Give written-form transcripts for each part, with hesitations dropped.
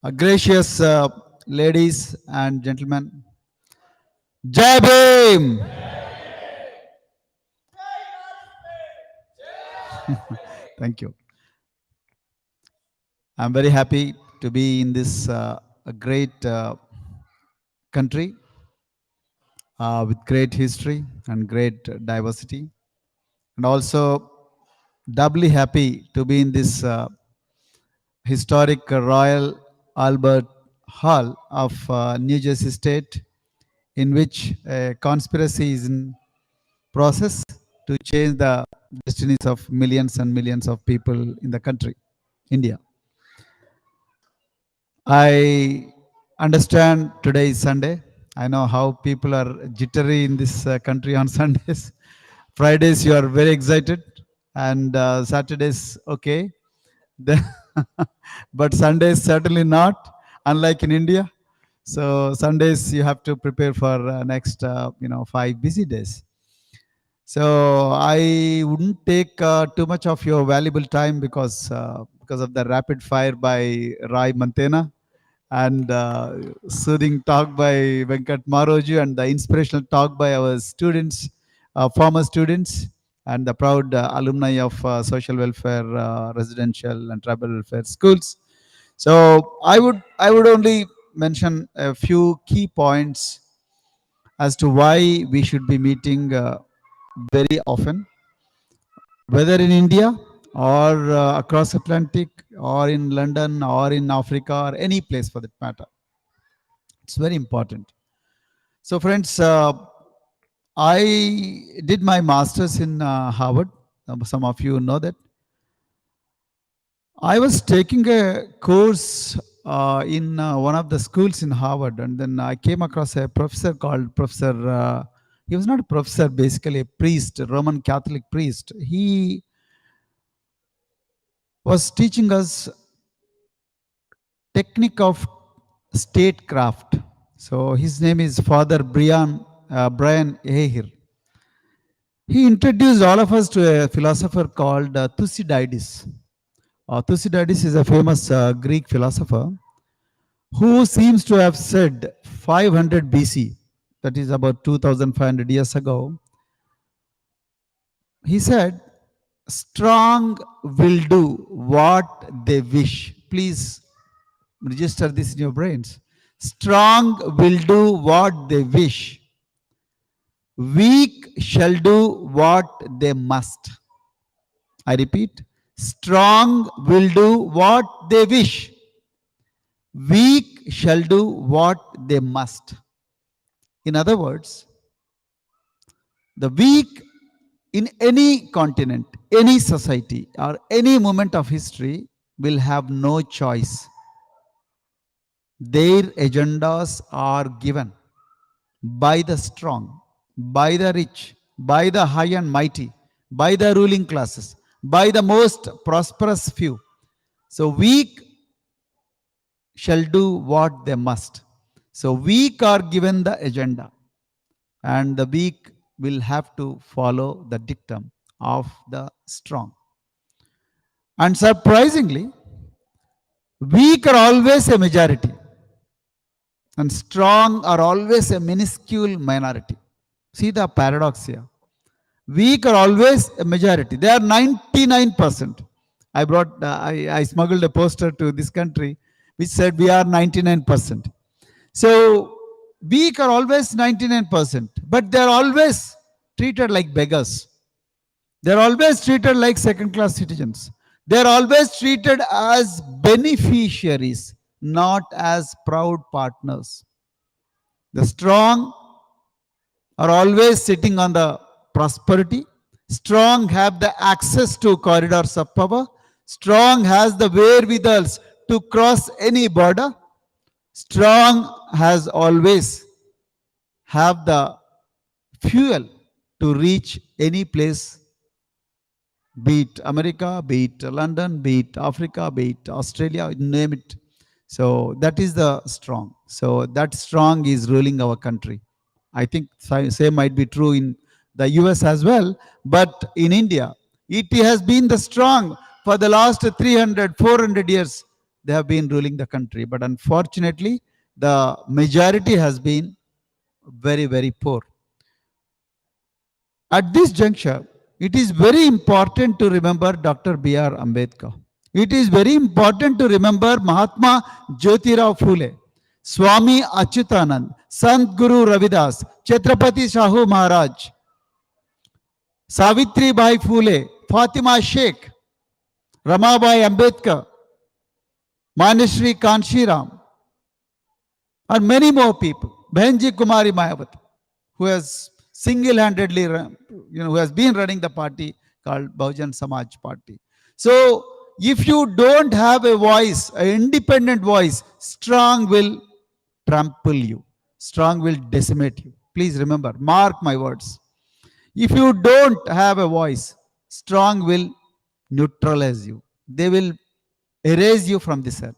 Gracious ladies and gentlemen, Jai Bhim! Thank you. I'm very happy to be in this great country with great history and great diversity, and also doubly happy to be in this historic Royal Albert Hall of New Jersey State, in which a conspiracy is in process to change the destinies of millions and millions of people in the country, India. I understand today is Sunday. I know how people are jittery in this country on Sundays. Fridays, you are very excited, and Saturdays, okay. Then but Sundays, certainly not, unlike in India. So Sundays, you have to prepare for next, 5 busy days. So I wouldn't take too much of your valuable time because of the rapid fire by Rai Mantena and soothing talk by Venkat Maroju and the inspirational talk by our students, former students, and the proud alumni of social welfare, residential and tribal welfare schools. So I would only mention a few key points as to why we should be meeting very often, whether in India or across Atlantic or in London or in Africa or any place for that matter. It's very important. So friends, I did my master's in Harvard. Some of you know that. I was taking a course in one of the schools in Harvard, and then I came across a professor called Professor. He was not a professor, basically a priest, a Roman Catholic priest. He was teaching us technique of statecraft. So his name is Father Brian Ahir. He introduced all of us to a philosopher called Thucydides. Thucydides is a famous Greek philosopher who seems to have said 500 BC, that is about 2500 years ago. He said, strong will do what they wish. Please register this in your brains. Strong will do what they wish. Weak shall do what they must. I repeat, strong will do what they wish. Weak shall do what they must. In other words, the weak in any continent, any society, or any moment of history will have no choice. Their agendas are given by the strong, by the rich, by the high and mighty, by the ruling classes, by the most prosperous few. So weak shall do what they must. So weak are given the agenda, and the weak will have to follow the dictum of the strong. And surprisingly, weak are always a majority, and strong are always a minuscule minority. See the paradox here. Weak are always a majority. They are 99%. I smuggled a poster to this country which said we are 99%. So weak are always 99%, but they are always treated like beggars. They are always treated like second-class citizens. They are always treated as beneficiaries, not as proud partners. The strong are always sitting on the prosperity. Strong have the access to corridors of power. Strong has the wherewithals to cross any border. Strong has always have the fuel to reach any place, be it America, be it London, be it Africa, be it Australia, name it. So that is the strong. So that strong is ruling our country. I think same might be true in the US as well, but in India, it has been the strong for the last 300, 400 years. they have been ruling the country. But unfortunately, the majority has been very, very poor. At this juncture, it is very important to remember Dr. B.R. Ambedkar. It is very important to remember Mahatma Jyotirao Phule, Swami Achyutanand, Sant Guru Ravidas, Chhatrapati Shahu Maharaj, Savitri Bai Phule, Fatima Sheikh, Ramabai Ambedkar, Manishri Kanshiram, and many more people. Bhenji Kumari Mayawati, who has single-handedly, who has been running the party called Bahujan Samaj Party. So, if you don't have a voice, an independent voice, strong will trample you. Strong will decimate you. Please remember, mark my words. If you don't have a voice, strong will neutralize you. They will erase you from this earth.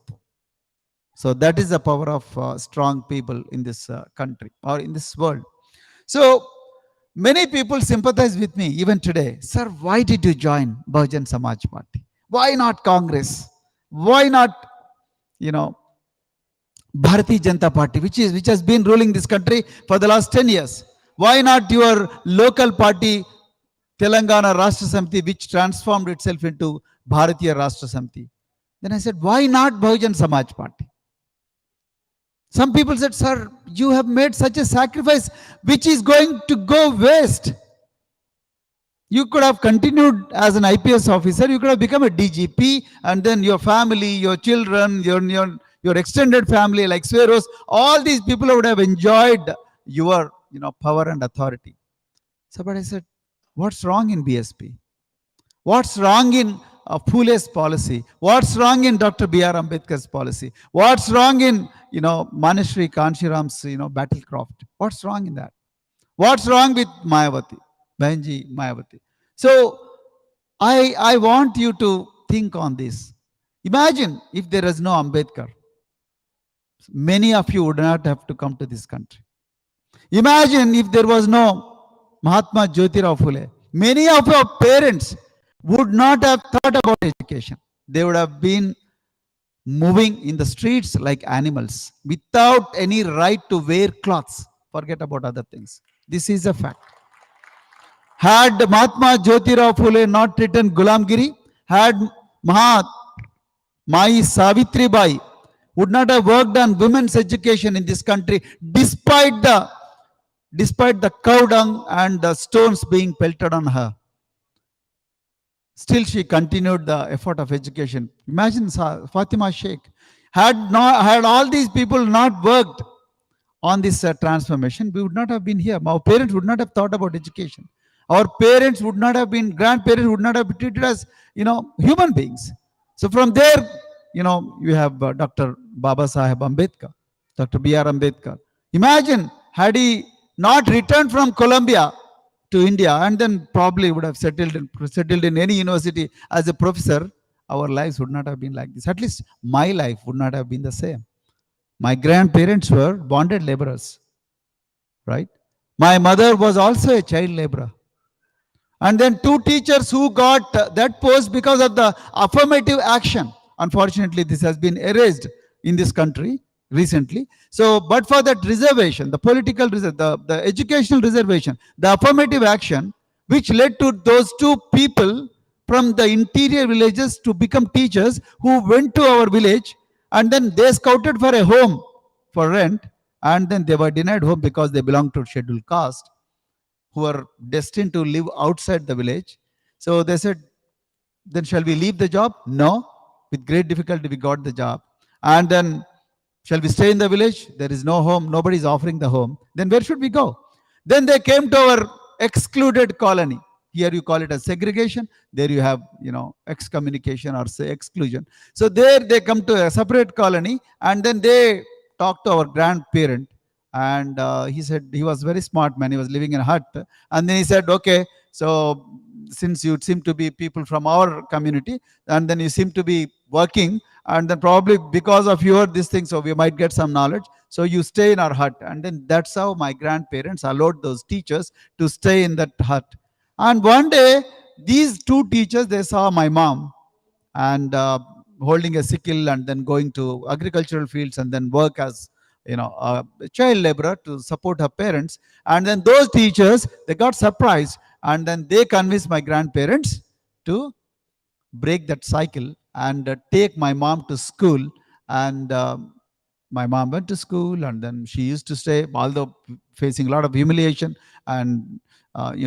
So that is the power of strong people in this country or in this world. So many people sympathize with me even today. Sir, why did you join Bahujan Samaj Party? Why not Congress? Why not, Bharatiya Janata Party, which has been ruling this country for the last 10 years? Why not your local party, Telangana Rashtra Samiti, which transformed itself into Bharatiya Rashtra Samiti? Then I said, why not Bahujan Samaj Party? Some people said, sir, you have made such a sacrifice which is going to go waste. You could have continued as an IPS officer, you could have become a DGP, and then your family, your children, your extended family like Sweros, all these people would have enjoyed your power and authority. So, but I said, what's wrong in BSP? What's wrong in Phule's policy? What's wrong in Dr. B.R. Ambedkar's policy? What's wrong in, Manishri Kanshiram's, battlecraft? What's wrong in that? What's wrong with Mayawati, Bhenji Mayawati? So, I want you to think on this. Imagine if there is no Ambedkar. Many of you would not have to come to this country. Imagine if there was no Mahatma Jyotirao Phule. Many of our parents would not have thought about education. They would have been moving in the streets like animals without any right to wear clothes. Forget about other things. This is a fact. Had Mahatma Jyotirao Phule not written Gulamgiri, had Mai Savitri Bai would not have worked on women's education in this country despite the cow dung and the stones being pelted on her. Still, she continued the effort of education. Imagine Fatima Sheikh. Had all these people not worked on this transformation, we would not have been here. Our parents would not have thought about education. Our parents would not have been, grandparents would not have been treated as, human beings. So from there, you have Dr. Baba Saheb Ambedkar, Dr. B.R. Ambedkar. Imagine, had he not returned from Colombia to India and then probably would have settled in any university as a professor, our lives would not have been like this. At least my life would not have been the same. My grandparents were bonded laborers, right? My mother was also a child laborer. And then 2 teachers who got that post because of the affirmative action. Unfortunately, this has been erased in this country recently. So, but for that reservation, the political reservation, the educational reservation, the affirmative action, which led to those 2 people from the interior villages to become teachers who went to our village, and then they scouted for a home for rent, and then they were denied home because they belonged to scheduled caste, who are destined to live outside the village. So they said, then shall we leave the job? No. With great difficulty, we got the job. And then, shall we stay in the village? There is no home. Nobody is offering the home. Then where should we go? Then they came to our excluded colony. Here you call it as segregation. There you have, excommunication or say exclusion. So there they come to a separate colony, and then they talk to our grandparent. And he said, he was very smart man. He was living in a hut. And then he said, okay, so since you seem to be people from our community, and then you seem to be working, and then probably because of your this thing, so we might get some knowledge. So you stay in our hut. And then that's how my grandparents allowed those teachers to stay in that hut. And one day, these 2 teachers, they saw my mom. And holding a sickle and then going to agricultural fields and then work as a child laborer to support her parents. And then those teachers, they got surprised, and then they convinced my grandparents to break that cycle and take my mom to school. And my mom went to school, and then she used to stay, although facing a lot of humiliation and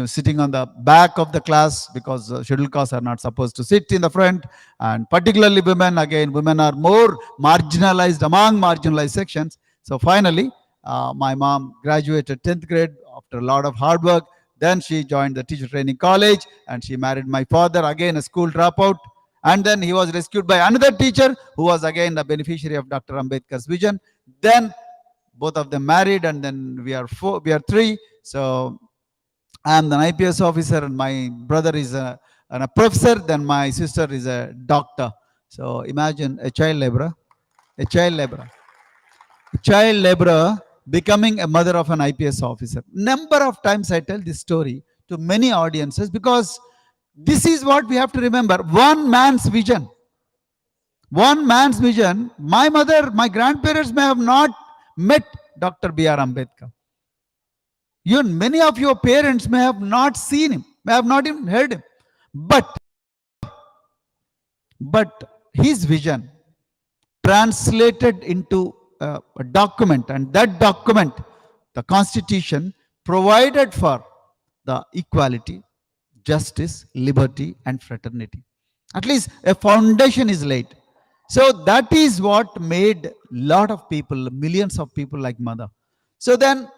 sitting on the back of the class, because scheduled castes are not supposed to sit in the front, and particularly women. Again, women are more marginalized among marginalized sections. So finally, my mom graduated 10th grade after a lot of hard work. Then she joined the teacher training college, and she married my father, again a school dropout. And then he was rescued by another teacher who was again the beneficiary of Dr. Ambedkar's vision. Then both of them married, and then we are three. So I am an IPS officer, and my brother is a professor. Then my sister is a doctor. So imagine a child laborer becoming a mother of an IPS officer. Number of times I tell this story to many audiences, because this is what we have to remember. One man's vision. My mother, my grandparents may have not met Dr. B.R. Ambedkar. Even many of your parents may have not seen him, may have not even heard him. But his vision translated into a document, and that document, the Constitution, provided for the equality, justice, liberty, and fraternity. At least a foundation is laid. So that is what made a lot of people, millions of people like mother. So then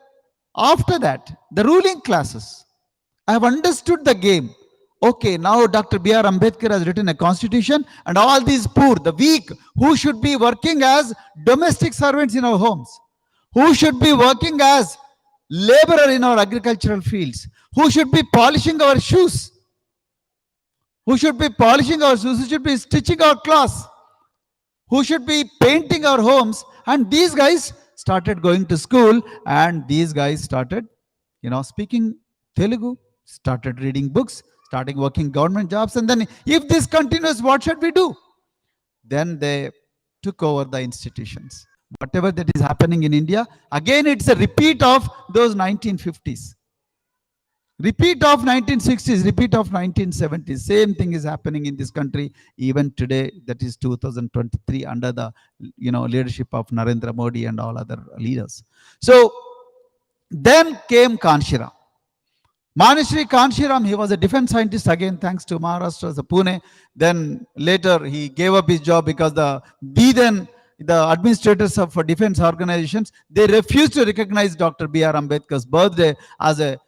after that, the ruling classes, I have understood the game. Okay, now Dr. B.R. Ambedkar has written a constitution, and all these poor, the weak, who should be working as domestic servants in our homes, who should be working as laborer in our agricultural fields, who should be polishing our shoes, who should be stitching our clothes, who should be painting our homes. And these guys started going to school, and these guys started, speaking Telugu, started reading books, starting working government jobs. And then if this continues, what should we do? Then they took over the institutions. Whatever that is happening in India, again, it's a repeat of those 1950s. Repeat of 1960s, repeat of 1970s. Same thing is happening in this country even today, that is 2023, under the leadership of Narendra Modi and all other leaders. So then came Kanshiram. Manishri Kanshiram, he was a defense scientist, again thanks to Maharashtra, Pune. Then later he gave up his job because the administrators of defense organizations, they refused to recognize Dr. B.R. Ambedkar's birthday as a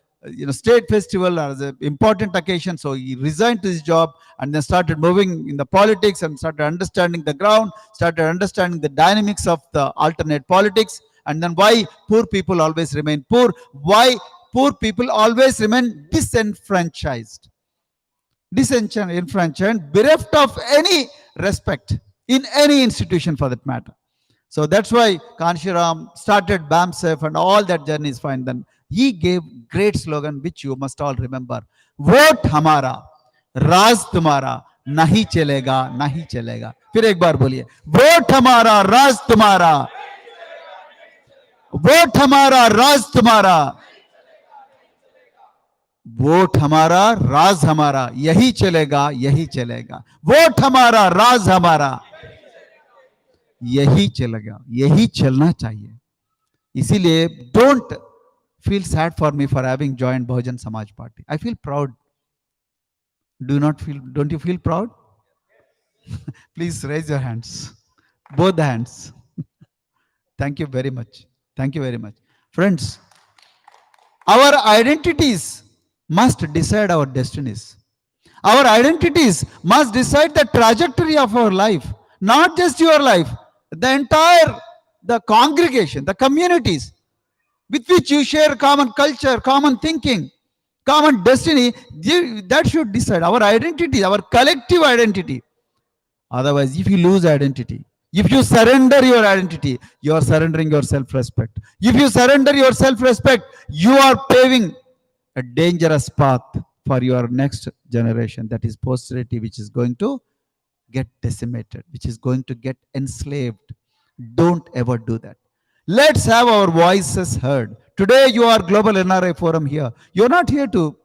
state festival, as an important occasion. So he resigned to his job and then started moving in the politics and started understanding the ground, started understanding the dynamics of the alternate politics, and then why poor people always remain poor, why poor people always remain disenfranchised, bereft of any respect in any institution for that matter. So that's why Kanshiram started BAMSEF, and all that journey is fine. Then he gave great slogan, which you must all remember: vote hamara, राज तुम्हारा, नहीं चलेगा, नहीं चलेगा. फिर एक बार बोलिए, vote हमारा, राज तुम्हारा, वोट हमारा, राज तुम्हारा, वोट हमारा, राज हमारा, यही चलेगा, यही चलेगा. वोट हमारा, राज हमारा, यही चलेगा, यही चलना चाहिए. इसीलिए don't feel sad for me for having joined Bahujan Samaj Party. I feel proud. Don't you feel proud? Please raise your hands, both the hands. Thank you very much. Thank you very much. Friends, our identities must decide our destinies. Our identities must decide the trajectory of our life, not just your life, the congregation, the communities with which you share common culture, common thinking, common destiny. That should decide our identity, our collective identity. Otherwise, if you lose identity, if you surrender your identity, you are surrendering your self-respect. If you surrender your self-respect, you are paving a dangerous path for your next generation, that is posterity, which is going to get decimated, which is going to get enslaved. Don't ever do that. Let's have our voices heard. Today you are Global NRI Forum here. You're not here to,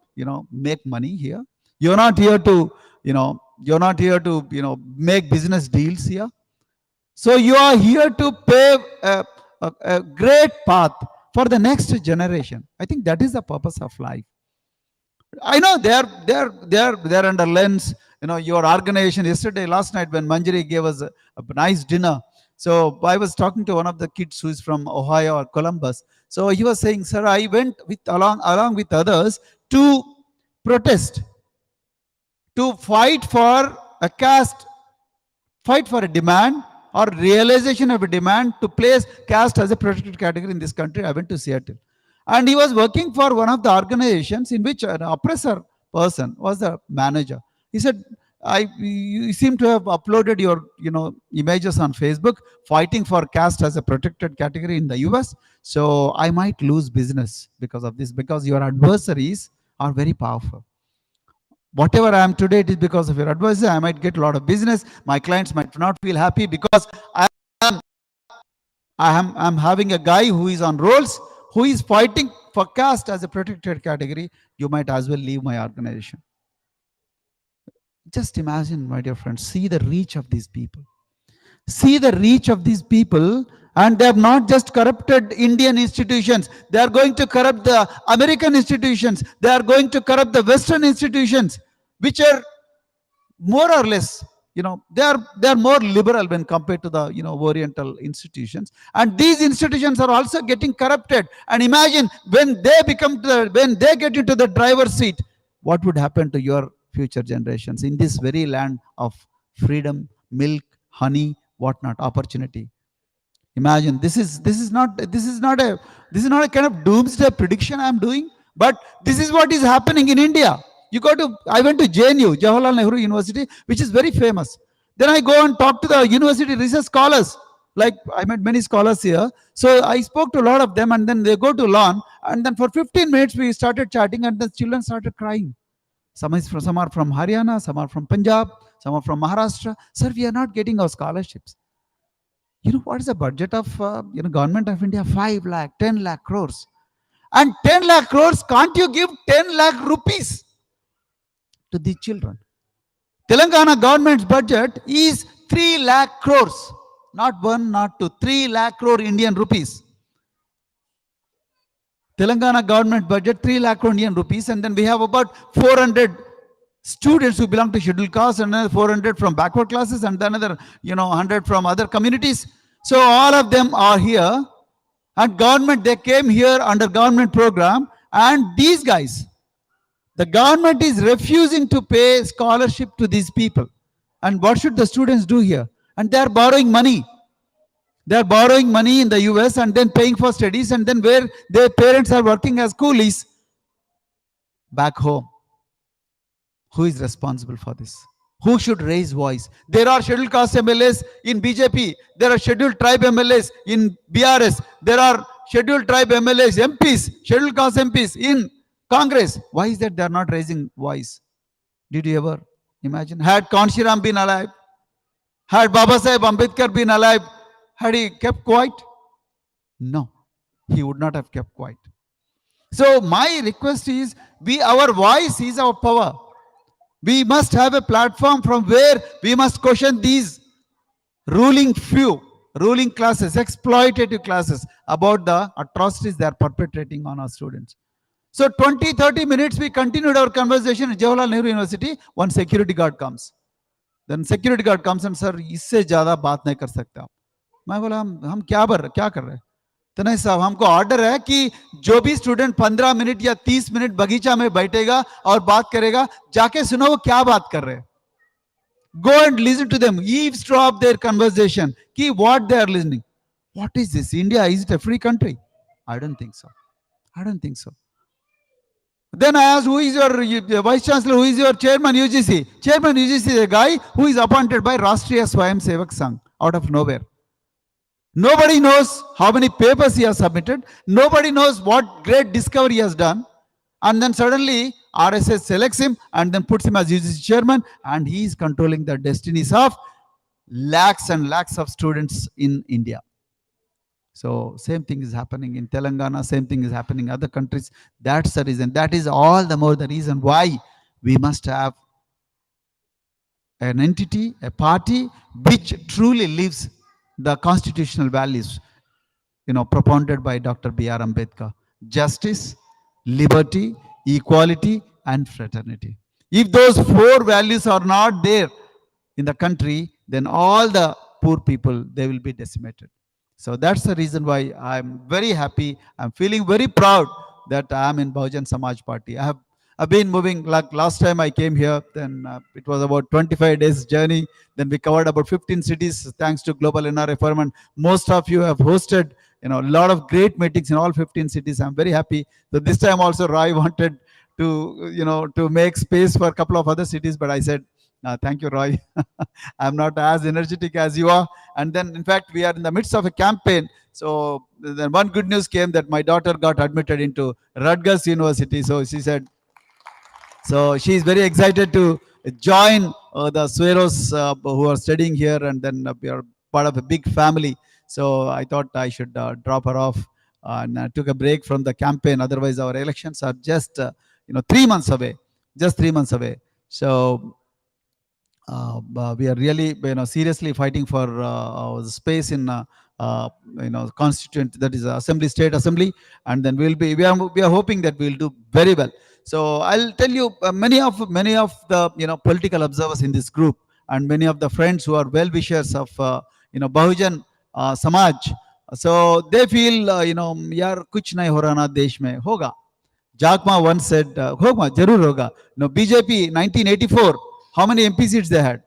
make money here. You're not here to, make business deals here. So you are here to pave a great path for the next generation. I think that is the purpose of life. I know they're under lens. Your organization yesterday, last night, when Manjari gave us a nice dinner. So I was talking to one of the kids who is from Ohio or Columbus. So he was saying, "Sir, I went along with others to protest, to fight for a caste, fight for a demand or realization of a demand to place caste as a protected category in this country." I went to Seattle. And he was working for one of the organizations in which an oppressor person was the manager. He said, you seem to have uploaded your images on Facebook fighting for caste as a protected category in the US. So I might lose business because of this, because your adversaries are very powerful. Whatever I am today, it is because of your advisor. I might get a lot of business. My clients might not feel happy because I'm having a guy who is on rolls, who is fighting for caste as a protected category. You might as well leave my organization. Just imagine, my dear friends, see the reach of these people. See the reach of these people, and they have not just corrupted Indian institutions. They are going to corrupt the American institutions. They are going to corrupt the Western institutions, which are more or less, they are more liberal when compared to the Oriental institutions. And these institutions are also getting corrupted. And imagine when they get into the driver's seat, what would happen to your future generations in this very land of freedom, milk, honey, whatnot, opportunity. Imagine, this is not a kind of doomsday prediction I'm doing, but this is what is happening in India. I went to JNU, Jawaharlal Nehru University, which is very famous. Then I go and talk to the university research scholars. Like, I met many scholars here. So I spoke to a lot of them, and then they go to lawn, and then for 15 minutes we started chatting, and the children started crying. Some are from Haryana, some are from Punjab, some are from Maharashtra. Sir, we are not getting our scholarships. What is the budget of government of India? 5 lakh, 10 lakh crores. And 10 lakh crores, can't you give 10 lakh rupees to the children? Telangana government's budget is 3 lakh crores. Not 1, not 2, 3 lakh crore Indian rupees. Telangana government budget 3 lakh crore Indian rupees, and then we have about 400 students who belong to scheduled castes, and another 400 from backward classes, and another 100 from other communities. So all of them are here, and government, they came here under government program, and these guys, the government is refusing to pay scholarship to these people. And what should the students do here? And they are borrowing money. They are borrowing money in the US and then paying for studies, and then where their parents are working as coolies back home. Who is responsible for this? Who should raise voice? There are scheduled caste MLAs in BJP. There are scheduled tribe MLAs in BRS. There are scheduled tribe MLAs, MPs, scheduled caste MPs in Congress. Why is that they are not raising voice? Did you ever imagine? Had Kanshiram been alive? Had Baba Saheb Ambedkar been alive? Had he kept quiet? No, he would not have kept quiet. So my request is, our voice is our power. We must have a platform from where we must question these ruling classes, exploitative classes, about the atrocities they are perpetrating on our students. So 20-30 minutes we continued our conversation at Jawaharlal Nehru University. One security guard comes. Then security guard comes and, sir, इससे ज़्यादा बात नहीं कर सकते आप. मैं बोला, हम क्या कर रहे हैं? तो नहीं साहब, हमको ऑर्डर है कि जो भी स्टूडेंट 15 मिनट या 30 मिनट बगीचा में बैठेगा और बात करेगा, जाके सुनो वो क्या बात कर रहे हैं. Go and listen to them, eavesdrop their conversation, ki what they are listening. What is this? India, is it a free country? I don't think so. I don't think so. Then I asked, who is your vice chancellor? Who is your chairman UGC? Chairman UGC is a guy who is appointed by Rashtriya Swayam Sevak Sangh out of nowhere. Nobody knows how many papers he has submitted. Nobody knows what great discovery he has done. And then suddenly RSS selects him and then puts him as UGC chairman, and he is controlling the destinies of lakhs and lakhs of students in India. So same thing is happening in Telangana, same thing is happening in other countries. That's the reason. That is all the more the reason why we must have an entity, a party which truly lives the constitutional values, propounded by Dr. B.R. Ambedkar: justice, liberty, equality, and fraternity. If those four values are not there in the country, then all the poor people, they will be decimated. So that's the reason why I'm very happy. I'm feeling very proud that I'm in Bahujan Samaj Party. I've been moving, like last time I came here, then it was about 25 days journey. Then we covered about 15 cities thanks to Global NRI Forum. And most of you have hosted, a lot of great meetings in all 15 cities. I'm very happy. So this time also Roy wanted to make space for a couple of other cities, but I said, thank you, Roy. I'm not as energetic as you are. And then, in fact, we are in the midst of a campaign. So then one good news came that my daughter got admitted into Rutgers University. So she said, so she is very excited to join the Sueros who are studying here, and then we are part of a big family. So I thought I should drop her off and took a break from the campaign. Otherwise, our elections are just 3 months away, just 3 months away. So we are really seriously fighting for space in constituent, that is assembly, state assembly, and then we are hoping that we'll do very well. So I'll tell you, many of the political observers in this group and many of the friends who are well wishers of Bahujan Samaj, so they feel yaar kuch nahi ho raha na desh mein, hoga. Jack Ma once said, hoga, jarur hoga. BJP 1984, how many MP seats they had?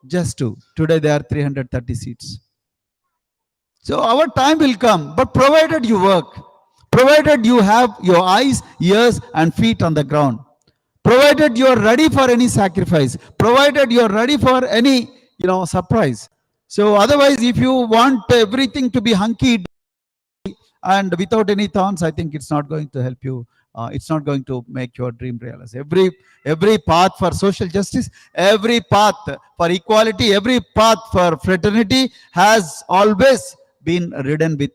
Just 2. Today they are 330 seats. So our time will come, but provided you work, provided you have your eyes, ears, and feet on the ground, provided you are ready for any sacrifice, provided you are ready for any surprise. So otherwise, if you want everything to be hunky and without any thorns, I think it's not going to help you. It's not going to make your dream realize. Every path for social justice, every path for equality, every path for fraternity has always been ridden with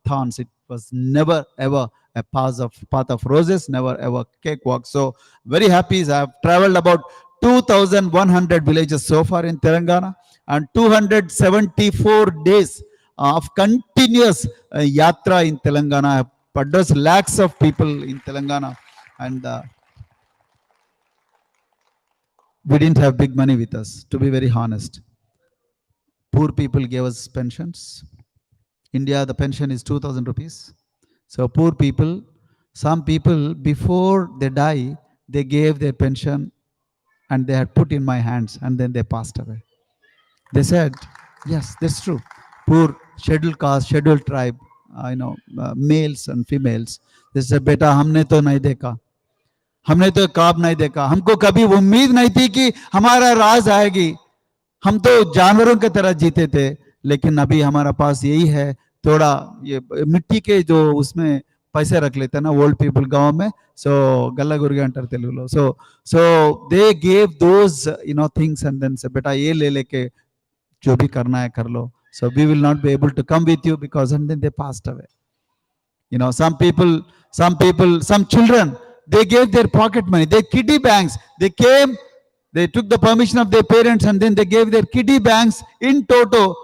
thorns. It was never ever a path of roses, never ever cakewalk. So very happy. I've traveled about 2,100 villages so far in Telangana, and 274 days of continuous yatra in Telangana. I have addressed lakhs of people in Telangana, and we didn't have big money with us, to be very honest. Poor people gave us pensions. India, the pension is 2,000 rupees. So poor people, some people, before they die, they gave their pension and they had put in my hands, and then they passed away. They said, yes, that's true. Poor scheduled caste, scheduled tribe, males and females. They said, beta, हमने तो नहीं देखा, हमने तो ख्वाब नहीं देखा, हमको कभी उम्मीद नहीं थी कि हमारा राज आएगी. हम तो जानवरों की तरह जीते थे, लेकिन अभी हमारा पास यही है, थोड़ा ये मिट्टी के जो उसमें पैसे रख लेते हैं ना ओल्ड पीपल गांव में. So गल्ला गुरगे अंटर तेलुलो. So they gave those things and then say, बेटा ये ले लेके जो भी करना है कर लो. So we will not be able to come with you, because, and then they passed away. Some children, they gave their pocket money, their kiddie banks. They came, they took the permission of their parents, and then they gave their kiddie banks in toto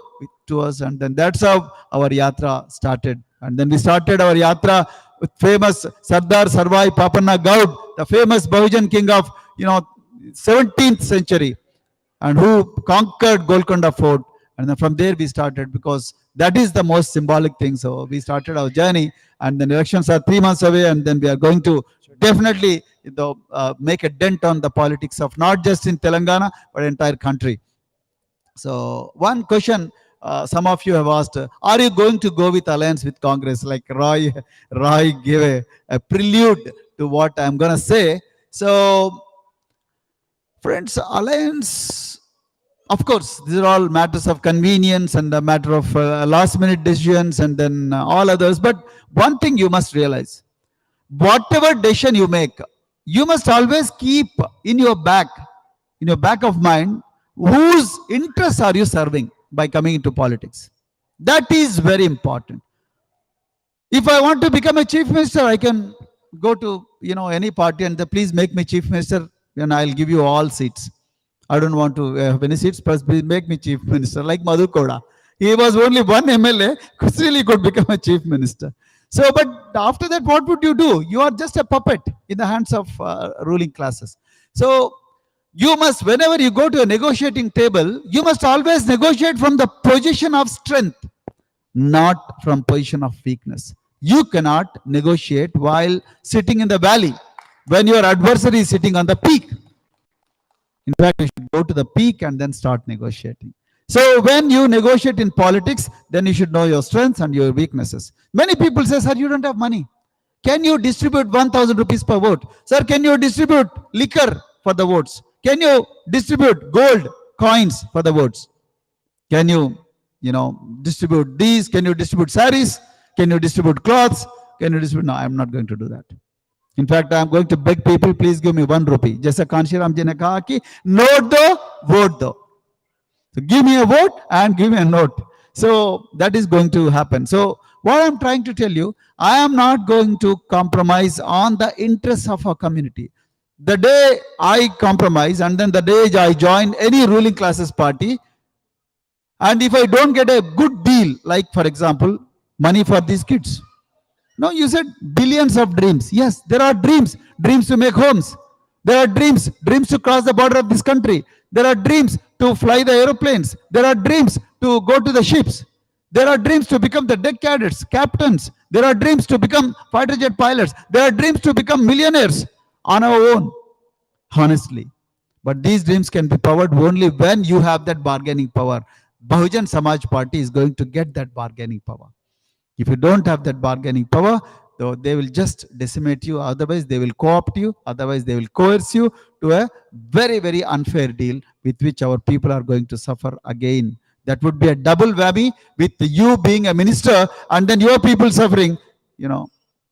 to us. And then that's how our yatra started. And then we started our yatra with famous Sardar Sarvai Papanna Gaud, the famous Bahujan king of 17th century, and who conquered Golconda Fort. And then from there we started, because that is the most symbolic thing. So we started our journey, and then elections are 3 months away, and then we are going to definitely make a dent on the politics of not just in Telangana, but entire country. So one question some of you have asked, are you going to go with alliance with Congress? Like Roy gave a prelude to what I'm going to say. So friends, alliance, of course, these are all matters of convenience and a matter of last minute decisions, and then all others. But one thing you must realize, whatever decision you make, you must always keep in your back of mind, whose interests are you serving by coming into politics. That is very important. If I want to become a chief minister, I can go to any party and please make me chief minister, and I'll give you all seats. I don't want to have any seats, but please make me chief minister. Like Madhu Koda, he was only one MLA, still he could become a chief minister. So, but after that, what would you do? You are just a puppet in the hands of ruling classes. So, you must, whenever you go to a negotiating table, you must always negotiate from the position of strength, not from position of weakness. You cannot negotiate while sitting in the valley when your adversary is sitting on the peak. In fact, you should go to the peak and then start negotiating. So when you negotiate in politics, then you should know your strengths and your weaknesses. Many people say, sir, you don't have money. Can you distribute 1,000 rupees per vote? Sir, can you distribute liquor for the votes? Can you distribute gold coins for the votes? Can you, distribute these? Can you distribute saris? Can you distribute cloths? Can you distribute? No, I'm not going to do that. In fact, I'm going to beg people, please give me 1 rupee. जैसा कांशीराम जी ने कहा कि note दो, vote दो. So give me a vote and give me a note. So that is going to happen. So what I'm trying to tell you, I am not going to compromise on the interests of our community. The day I compromise and then the day I join any ruling classes party, and if I don't get a good deal, like for example, money for these kids. No, you said billions of dreams. Yes, there are dreams to make homes. There are dreams to cross the border of this country. There are dreams to fly the aeroplanes. There are dreams to go to the ships. There are dreams to become the deck cadets, captains. There are dreams to become fighter jet pilots. There are dreams to become millionaires on our own, honestly. But these dreams can be powered only when you have that bargaining power. Bahujan Samaj Party is going to get that bargaining power. If you don't have that bargaining power, they will just decimate you. Otherwise, they will co-opt you. Otherwise, they will coerce you to a very, very unfair deal with which our people are going to suffer again. That would be a double whammy with you being a minister and then your people suffering,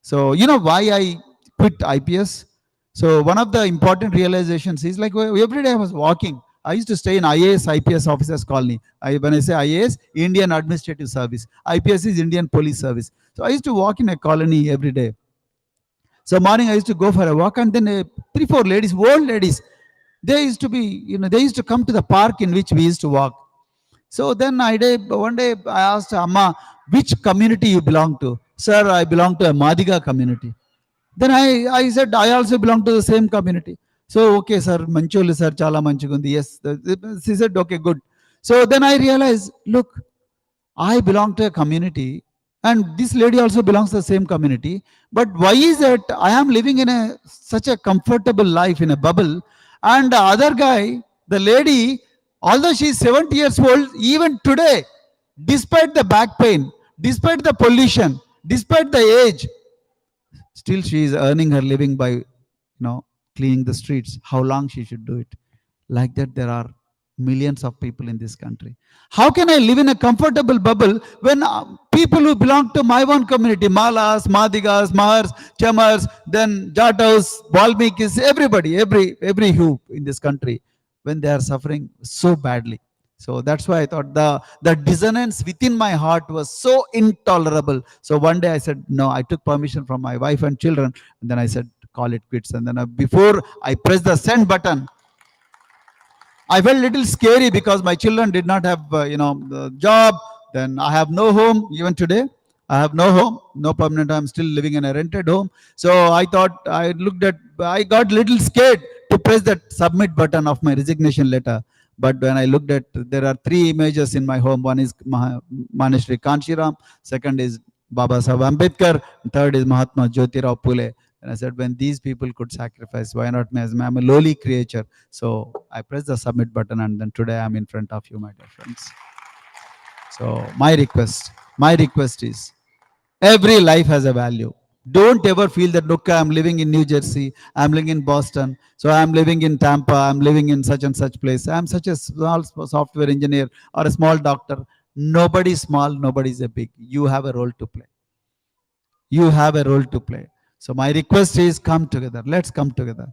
So, why I quit IPS? So, one of the important realizations is like every day I was walking. I used to stay in IAS, IPS officers colony. When I say IAS, Indian Administrative Service. IPS is Indian Police Service. So I used to walk in a colony every day. So morning I used to go for a walk, and then 3-4 ladies, old ladies, they used to be, they used to come to the park in which we used to walk. So then one day I asked Amma, which community you belong to? Sir, I belong to a Madiga community. Then I said, I also belong to the same community. So, okay, sir, manchulu sir, chala manchugundi. Yes. She said, okay, good. So then I realized, look, I belong to a community and this lady also belongs to the same community. But why is it I am living in such a comfortable life in a bubble, and the other guy, the lady, although she is 70 years old, even today, despite the back pain, despite the pollution, despite the age, still she is earning her living by, cleaning the streets. How long she should do it? Like that, there are millions of people in this country. How can I live in a comfortable bubble when people who belong to my own community, Malas, Madigas, Mahars, Chamars, then Jataus, Valmikis, everybody, every hue in this country, when they are suffering so badly? So that's why I thought the dissonance within my heart was so intolerable. So one day I said, no, I took permission from my wife and children, and then I said, call it quits. And then before I pressed the send button, I felt a little scary because my children did not have, the job. Then I have no home. Even today, I have no home, no permanent. I'm still living in a rented home. So I thought, I got a little scared to press that submit button of my resignation letter. But when I looked at, there are 3 images in my home. One is Manishri Kanshiram. Second is Baba Saheb Ambedkar. Third is Mahatma Jyotirao Phule. And I said, when these people could sacrifice, why not me? I'm a lowly creature. So I pressed the submit button, and then today I'm in front of you, my dear friends. So my request is, every life has a value. Don't ever feel that, look, I'm living in New Jersey, I'm living in Boston, so I'm living in Tampa, I'm living in such and such place. I'm such a small software engineer or a small doctor. Nobody's small, nobody's a big. You have a role to play. You have a role to play. So my request is come together. Let's come together.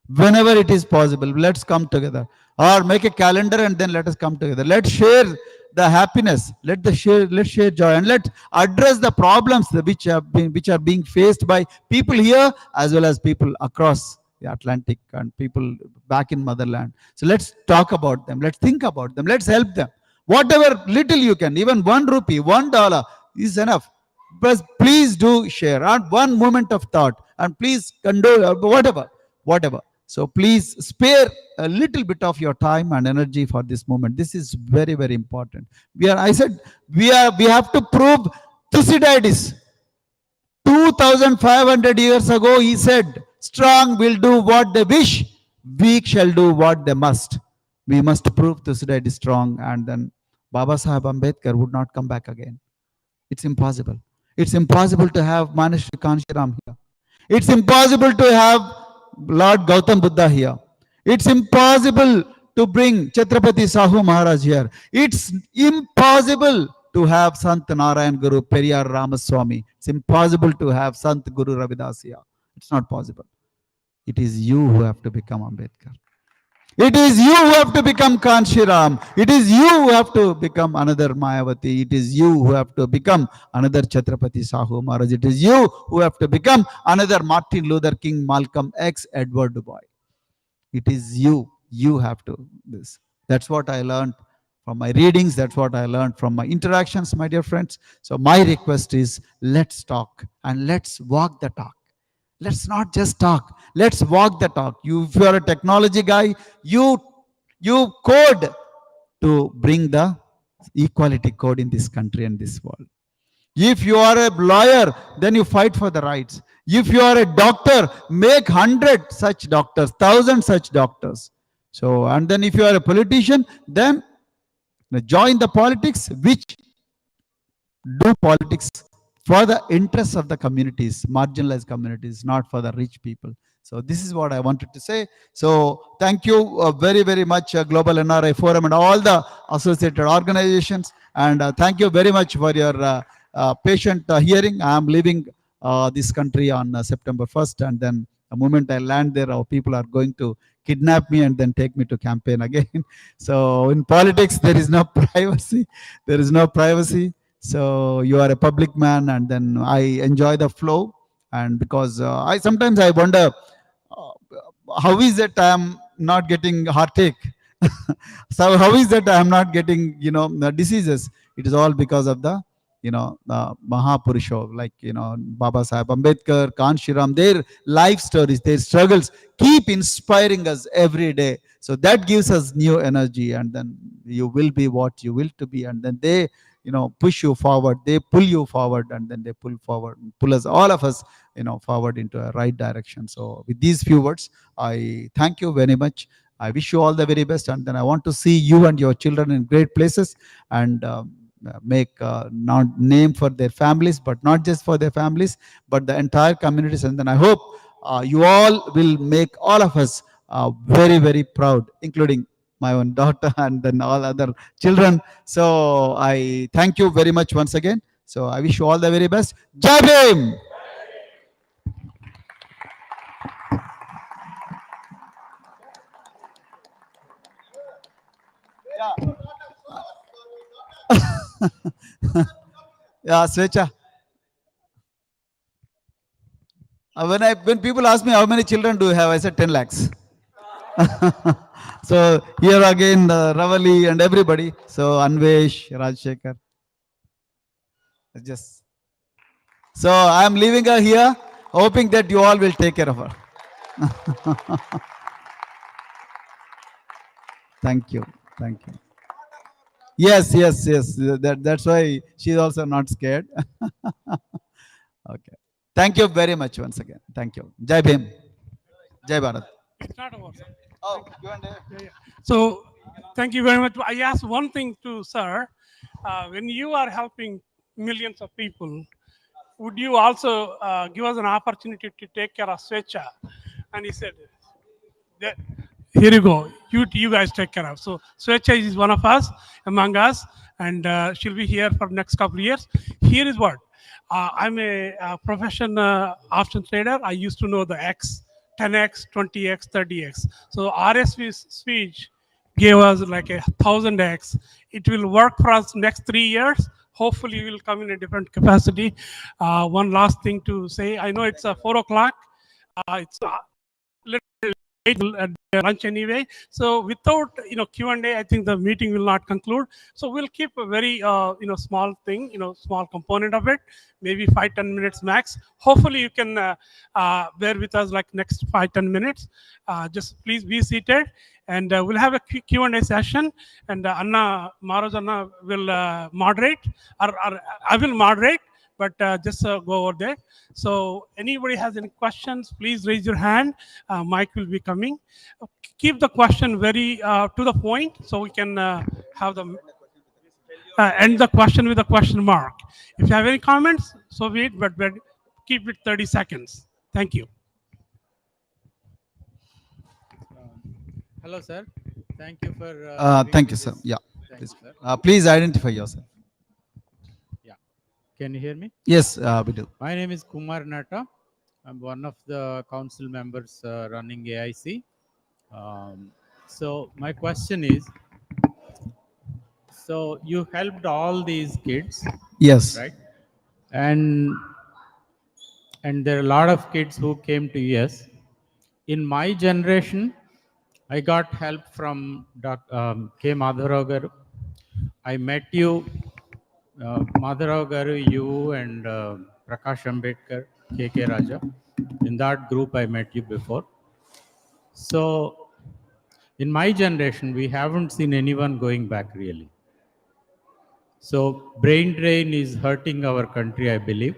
Whenever it is possible, let's come together. Or make a calendar and then let us come together. Let's share the happiness. Let's share joy, and let's address the problems which are being faced by people here as well as people across the Atlantic and people back in motherland. So let's talk about them. Let's think about them. Let's help them. Whatever little you can, even 1 rupee, $1 is enough. But please do share, and one moment of thought, and please condole, whatever. So please spare a little bit of your time and energy for this moment. This is very, very important. I said, we have to prove Thucydides. 2,500 years ago, he said, strong will do what they wish, weak shall do what they must. We must prove Thucydides strong, and then Baba Sahib Ambedkar would not come back again. It's impossible. It's impossible to have Manishri Kanshiram here. It's impossible to have Lord Gautam Buddha here. It's impossible to bring Chhatrapati Sahu Maharaj here. It's impossible to have Sant Narayan Guru Periyar Ramaswamy. It's impossible to have Sant Guru Ravidas here. It's not possible. It is you who have to become Ambedkar. It is you who have to become Kanshiram. It is you who have to become another Mayavati. It is you who have to become another Chhatrapati Sahu Maharaj. It is you who have to become another Martin Luther King, Malcolm X, Edward Du Bois. It is you. You have to this. That's what I learned from my readings. That's what I learned from my interactions, my dear friends. So my request is, let's talk and let's walk the talk. Let's not just talk. Let's walk the talk. If you are a technology guy, you code to bring the equality code in this country and this world. If you are a lawyer, then you fight for the rights. If you are a doctor, make 100 such doctors, 1,000 such doctors. So, and then if you are a politician, then join the politics which do politics for the interests of the communities, marginalized communities, not for the rich people. So this is what I wanted to say. So thank you very, very much, Global NRI Forum and all the associated organizations. And thank you very much for your patient hearing. I am leaving this country on September 1st. And then the moment I land there, our people are going to kidnap me and then take me to campaign again. So in politics, there is no privacy. There is no privacy. So you are a public man, and then I enjoy the flow. And because I sometimes I wonder, how is it I am not getting heartache? So how is that I am not getting, the diseases? It is all because of the, the Mahapurusha, like, Baba Sahib Ambedkar, Kanshiram, their life stories, their struggles keep inspiring us every day. So that gives us new energy, and then you will be what you will to be. And then they, push you forward, they pull you forward, and then they pull us, all of us, forward into a right direction. So with these few words, I thank you very much. I wish you all the very best, and then I want to see you and your children in great places, and make not name for their families, but not just for their families, but the entire communities. And then I hope you all will make all of us very, very proud, including my own daughter and then all other children. So I thank you very much once again. So I wish you all the very best. Jai Bhim! Yeah, Svecha. When people ask me how many children do you have, I said 10 lakhs. So here again, Ravali and everybody. So Anvesh, Rajshekhar. Just so I am leaving her here, hoping that you all will take care of her. Thank you. Thank you. Yes. That's why she's also not scared. Okay. Thank you very much once again. Thank you. Jai Bhim. Jai Bharat. It's not over, sir. Oh, you and So, thank you very much. I asked one thing to sir. When you are helping millions of people, would you also give us an opportunity to take care of Svecha? And he said, here you go. You guys take care of. So Svecha is one of us, among us, and she'll be here for next couple of years. Here is what. I'm a professional option trader. I used to know the X, 10x, 20x, 30x. So RSV speech gave us like 1,000x. It will work for us next 3 years. Hopefully, we will come in a different capacity. One last thing to say. I know it's 4 o'clock. It's at lunch anyway. So without Q&A, I think the meeting will not conclude. So we'll keep a very small thing, small component of it, maybe 5-10 minutes max. Hopefully you can bear with us like next 5-10 minutes. Just please be seated, and we'll have a Q&A session. And Anna Maharaj Anna will moderate, or I will moderate. But just go over there. So anybody has any questions, please raise your hand. Mike will be coming. Keep the question very to the point, so we can have the end the question with a question mark. If you have any comments, so be it, but keep it 30 seconds. Thank you. Hello, sir. Thank you for. Thank you, sir. Yeah, Thank please. you, sir. Please identify yourself. Yeah. Can you hear me? Yes, we do. My name is Kumar Nata. I'm one of the council members running AIC. So my question is, so you helped all these kids, Yes. right? And there are a lot of kids who came to US. In my generation, I got help from K. Madhavrao garu. I met you, Madhavrao garu, you and Prakash Ambedkar, K. Raja. In that group, I met you before. So, in my generation, we haven't seen anyone going back really. So, brain drain is hurting our country, I believe.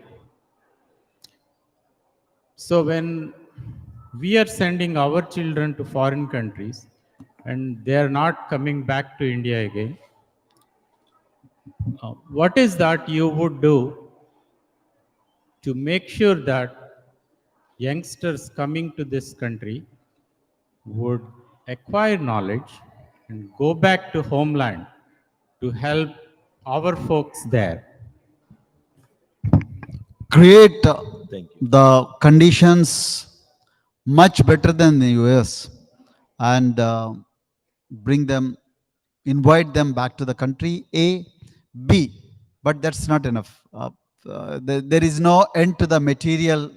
So, when we are sending our children to foreign countries and they are not coming back to India again, what is that you would do to make sure that youngsters coming to this country would acquire knowledge and go back to homeland to help our folks there? Create Thank you. the conditions much better than the US, and bring them, invite them back to the country. A, B, but that's not enough. There is no end to the material,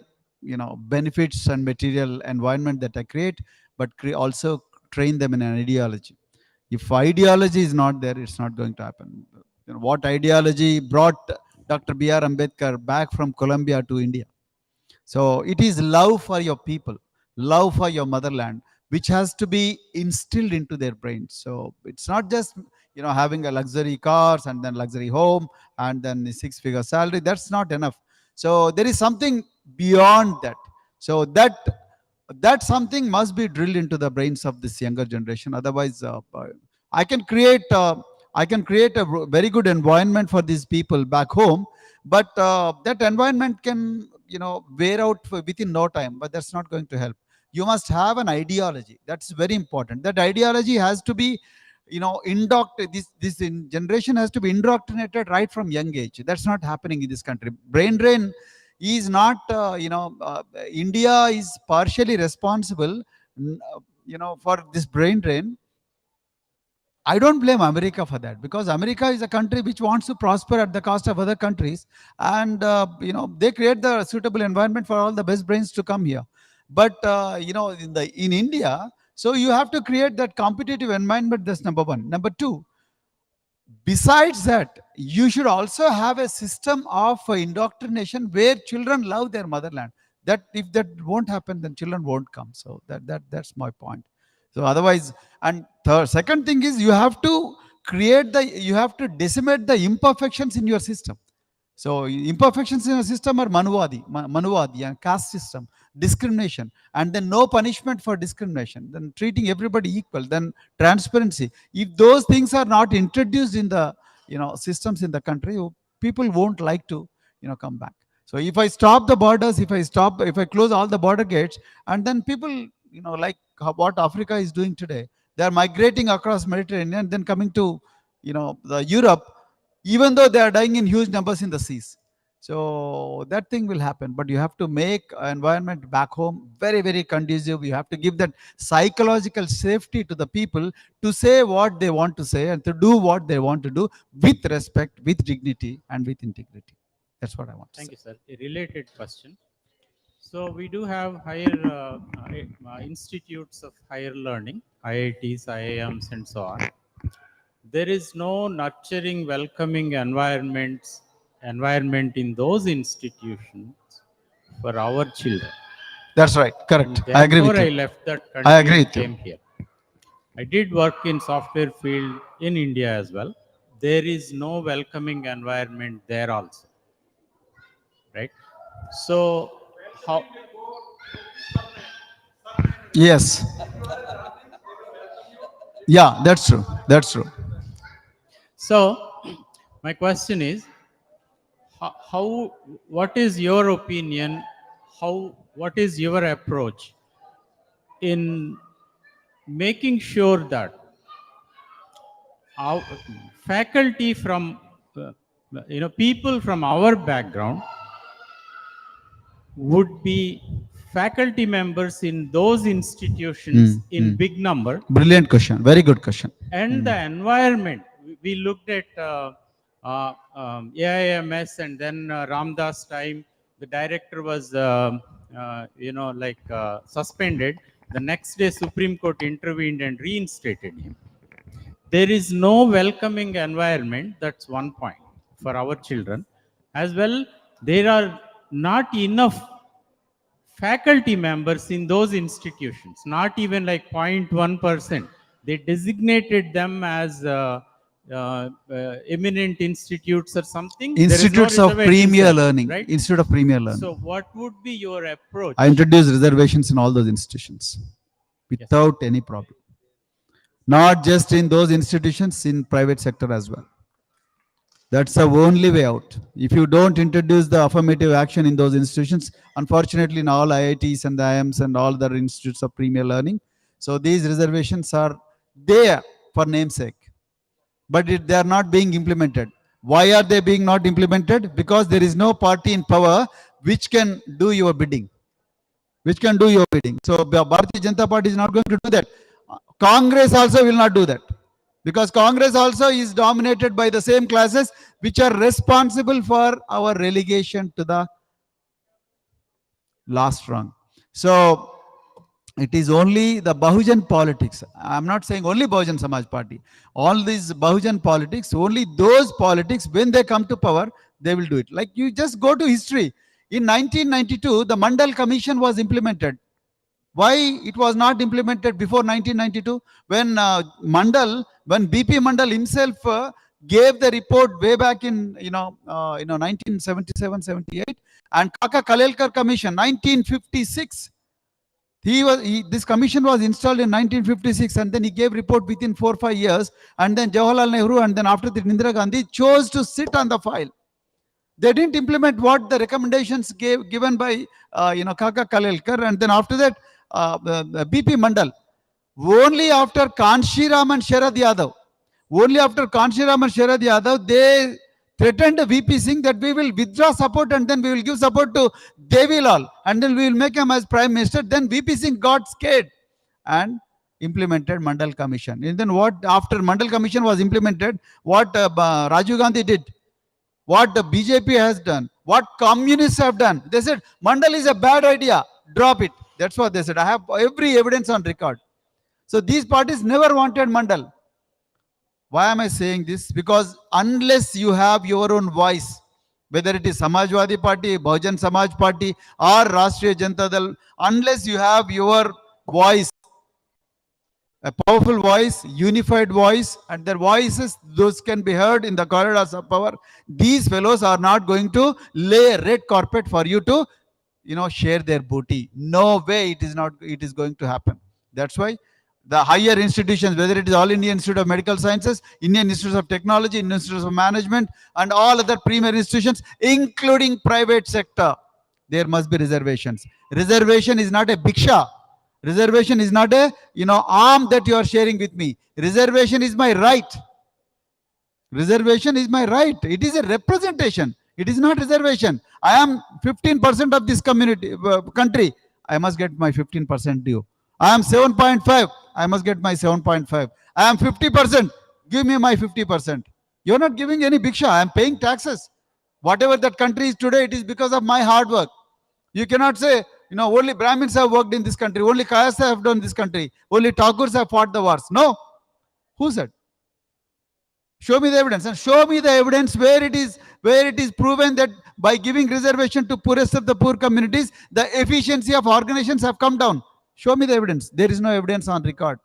benefits and material environment that I create, but also train them in an ideology. If ideology is not there, it's not going to happen. What ideology brought Dr. B.R. Ambedkar back from Colombia to India? So it is love for your people, love for your motherland, which has to be instilled into their brains. So it's not just having a luxury cars and then luxury home and then the six-figure salary. That's not enough. So there is something beyond that. So that something must be drilled into the brains of this younger generation. Otherwise, I can create a very good environment for these people back home, but that environment can wear out within no time. But that's not going to help. You must have an ideology. That's very important. That ideology has to be this generation has to be indoctrinated right from young age. That's not happening in this country. Brain drain is not India is partially responsible for this brain drain. I don't blame America for that, because America is a country which wants to prosper at the cost of other countries, and they create the suitable environment for all the best brains to come here. But in India, so you have to create that competitive environment. That's number one. Number two, besides that, you should also have a system of indoctrination where children love their motherland. That if that won't happen, then children won't come. So that's my point. So otherwise, and second thing is, you have to you have to decimate the imperfections in your system. So imperfections in a system are Manuvadi and caste system, discrimination, and then no punishment for discrimination, then treating everybody equal, then transparency. If those things are not introduced in the systems in the country, people won't like to come back. So if I stop the borders, if I close all the border gates, and then people like what Africa is doing today, they are migrating across Mediterranean, then coming to the Europe, even though they are dying in huge numbers in the seas. So that thing will happen, but you have to make environment back home very, very conducive. You have to give that psychological safety to the people to say what they want to say and to do what they want to do with respect, with dignity, and with integrity. That's what I want to Thank say. you, sir. A related question. So we do have higher institutes of higher learning, IITs, IIMs, and so on. There is no nurturing, welcoming environment in those institutions for our children. That's right. Correct. And I agree with therefore, I you. left that I country agree and with you. came here. I did work in software field in India as well. There is no welcoming environment there also, right? So how? Yes. Yeah, that's true. That's true. So my question is, how what is your opinion? What is your approach in making sure that our faculty from people from our background would be faculty members in those institutions in big number, Brilliant question. Very good question. and the environment we looked at AIMS, and then Ramdas time the director was suspended. The next day Supreme Court intervened and reinstated him. There is no welcoming environment. That's one point for our children as well. There are not enough faculty members in those institutions, not even like 0.1%. They designated them as eminent institutes or something. Institutes There is of no Premier reservations, Learning. right? Institute of Premier Learning. So what would be your approach? I introduced reservations in all those institutions without any problem. Not just in those institutions, in private sector as well. That's the only way out. If you don't introduce the affirmative action in those institutions, unfortunately in all IITs and the IIMs and all the institutes of Premier Learning, so these reservations are there for namesake, but they are not being implemented. Why are they being not implemented? Because there is no party in power which can do your bidding. So Bharatiya Janata Party is not going to do that. Congress also will not do that, because Congress also is dominated by the same classes which are responsible for our relegation to the last rung. So it is only the Bahujan politics. I'm not saying only Bahujan Samaj Party. All these Bahujan politics, only those politics, when they come to power, they will do it. Like you just go to history. In 1992, the Mandal Commission was implemented. Why it was not implemented before 1992? When when BP Mandal himself gave the report way back in 1977-78, and Kaka Kalelkar Commission 1956. This commission was installed in 1956, and then he gave report within 4 or 5 years, and then Jawaharlal Nehru, and then after that Indira Gandhi chose to sit on the file. They didn't implement what the recommendations given by Kaka Kalelkar, and then after that BP Mandal. Only after Kanshiram and Sharad Yadav, they threatened VP Singh that we will withdraw support and then we will give support to Devilal and then we will make him as Prime Minister. Then VP Singh got scared and implemented Mandal Commission. And then what, after Mandal Commission was implemented, what Rajiv Gandhi did, what the BJP has done, what communists have done, they said Mandal is a bad idea, drop it. That's what they said. I have every evidence on record. So these parties never wanted Mandal. Why am I saying this? Because unless you have your own voice, whether it is Samajwadi Party, Bahujan Samaj Party, or Rashtriya Janata Dal, unless you have your voice, a powerful voice, unified voice, and their voices, those can be heard in the corridors of power, these fellows are not going to lay a red carpet for you to, share their booty. No way it is going to happen. That's why the higher institutions, whether it is All India Institute of Medical Sciences, Indian Institute of Technology, Indian Institute of Management, and all other premier institutions, including private sector, there must be reservations. Reservation is not a bhiksha. Reservation is not a arm that you are sharing with me. Reservation is my right. Reservation is my right. It is a representation. It is not reservation. I am 15% of this community country. I must get my 15% due. I am 7.5. I must get my 7.5. I am 50%. Give me my 50%. You're not giving any bhiksha. I am paying taxes. Whatever that country is today, it is because of my hard work. You cannot say, only Brahmins have worked in this country, only Kayas have done this country, only Thakurs have fought the wars. No. Who said? Show me the evidence, and show me the evidence where it is proven that by giving reservation to poorest of the poor communities, the efficiency of organizations have come down. Show me the evidence. There is no evidence on record.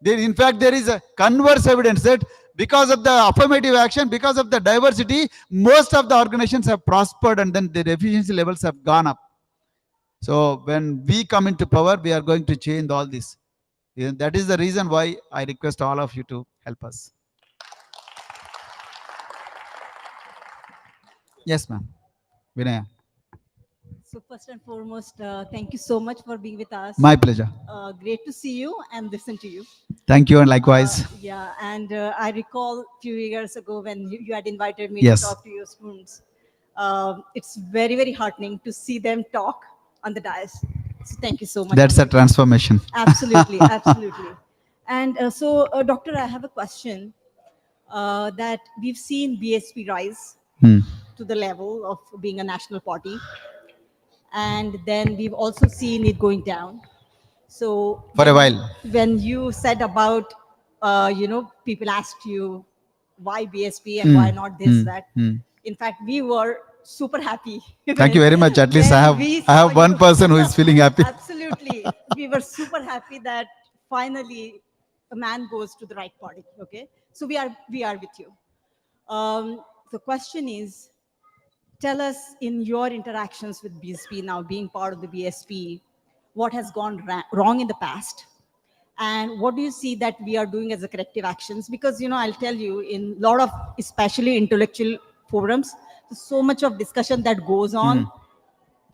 In fact, there is a converse evidence that because of the affirmative action, because of the diversity, most of the organizations have prospered and then their efficiency levels have gone up. So when we come into power, we are going to change all this. That is the reason why I request all of you to help us. Yes, ma'am. Vinaya. So first and foremost, thank you so much for being with us. My pleasure. Great to see you and listen to you. Thank you, and likewise. Yeah, and I recall a few years ago when you had invited me Yes. to talk to your students. It's very, very heartening to see them talk on the dais. So thank you so much. That's a transformation. Absolutely, absolutely. And Doctor, I have a question that we've seen BSP rise to the level of being a national party. And then we've also seen it going down. So For a while. when you said about, people asked you why BSP and why not this, that. In fact, we were super happy. Thank you very much. At least I have one person who is feeling happy. Absolutely. We were super happy that finally a man goes to the right party. Okay. So we are with you. The question is, tell us in your interactions with BSP, now being part of the BSP, what has gone wrong in the past? And what do you see that we are doing as a corrective actions? Because, I'll tell you, in a lot of, especially intellectual forums, there's so much of discussion that goes on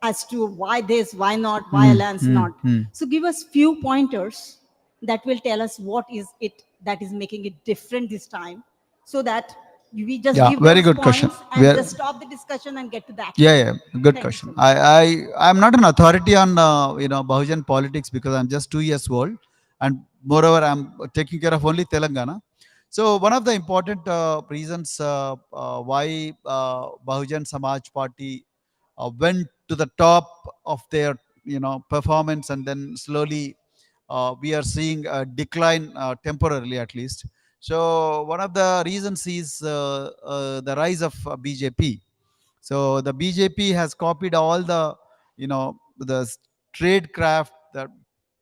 as to why this, why not, why alliance not. So give us few pointers that will tell us what is it that is making it different this time, so that we just give very those good question. points and just stop the discussion and get to the action. Yeah, good Thank question. you so much. I'm not an authority on Bahujan politics because I'm just 2 years old, and moreover I'm taking care of only Telangana. So one of the important reasons why Bahujan Samaj Party went to the top of their performance, and then slowly we are seeing a decline temporarily at least. So one of the reasons is the rise of BJP. So the BJP has copied all the the trade craft, the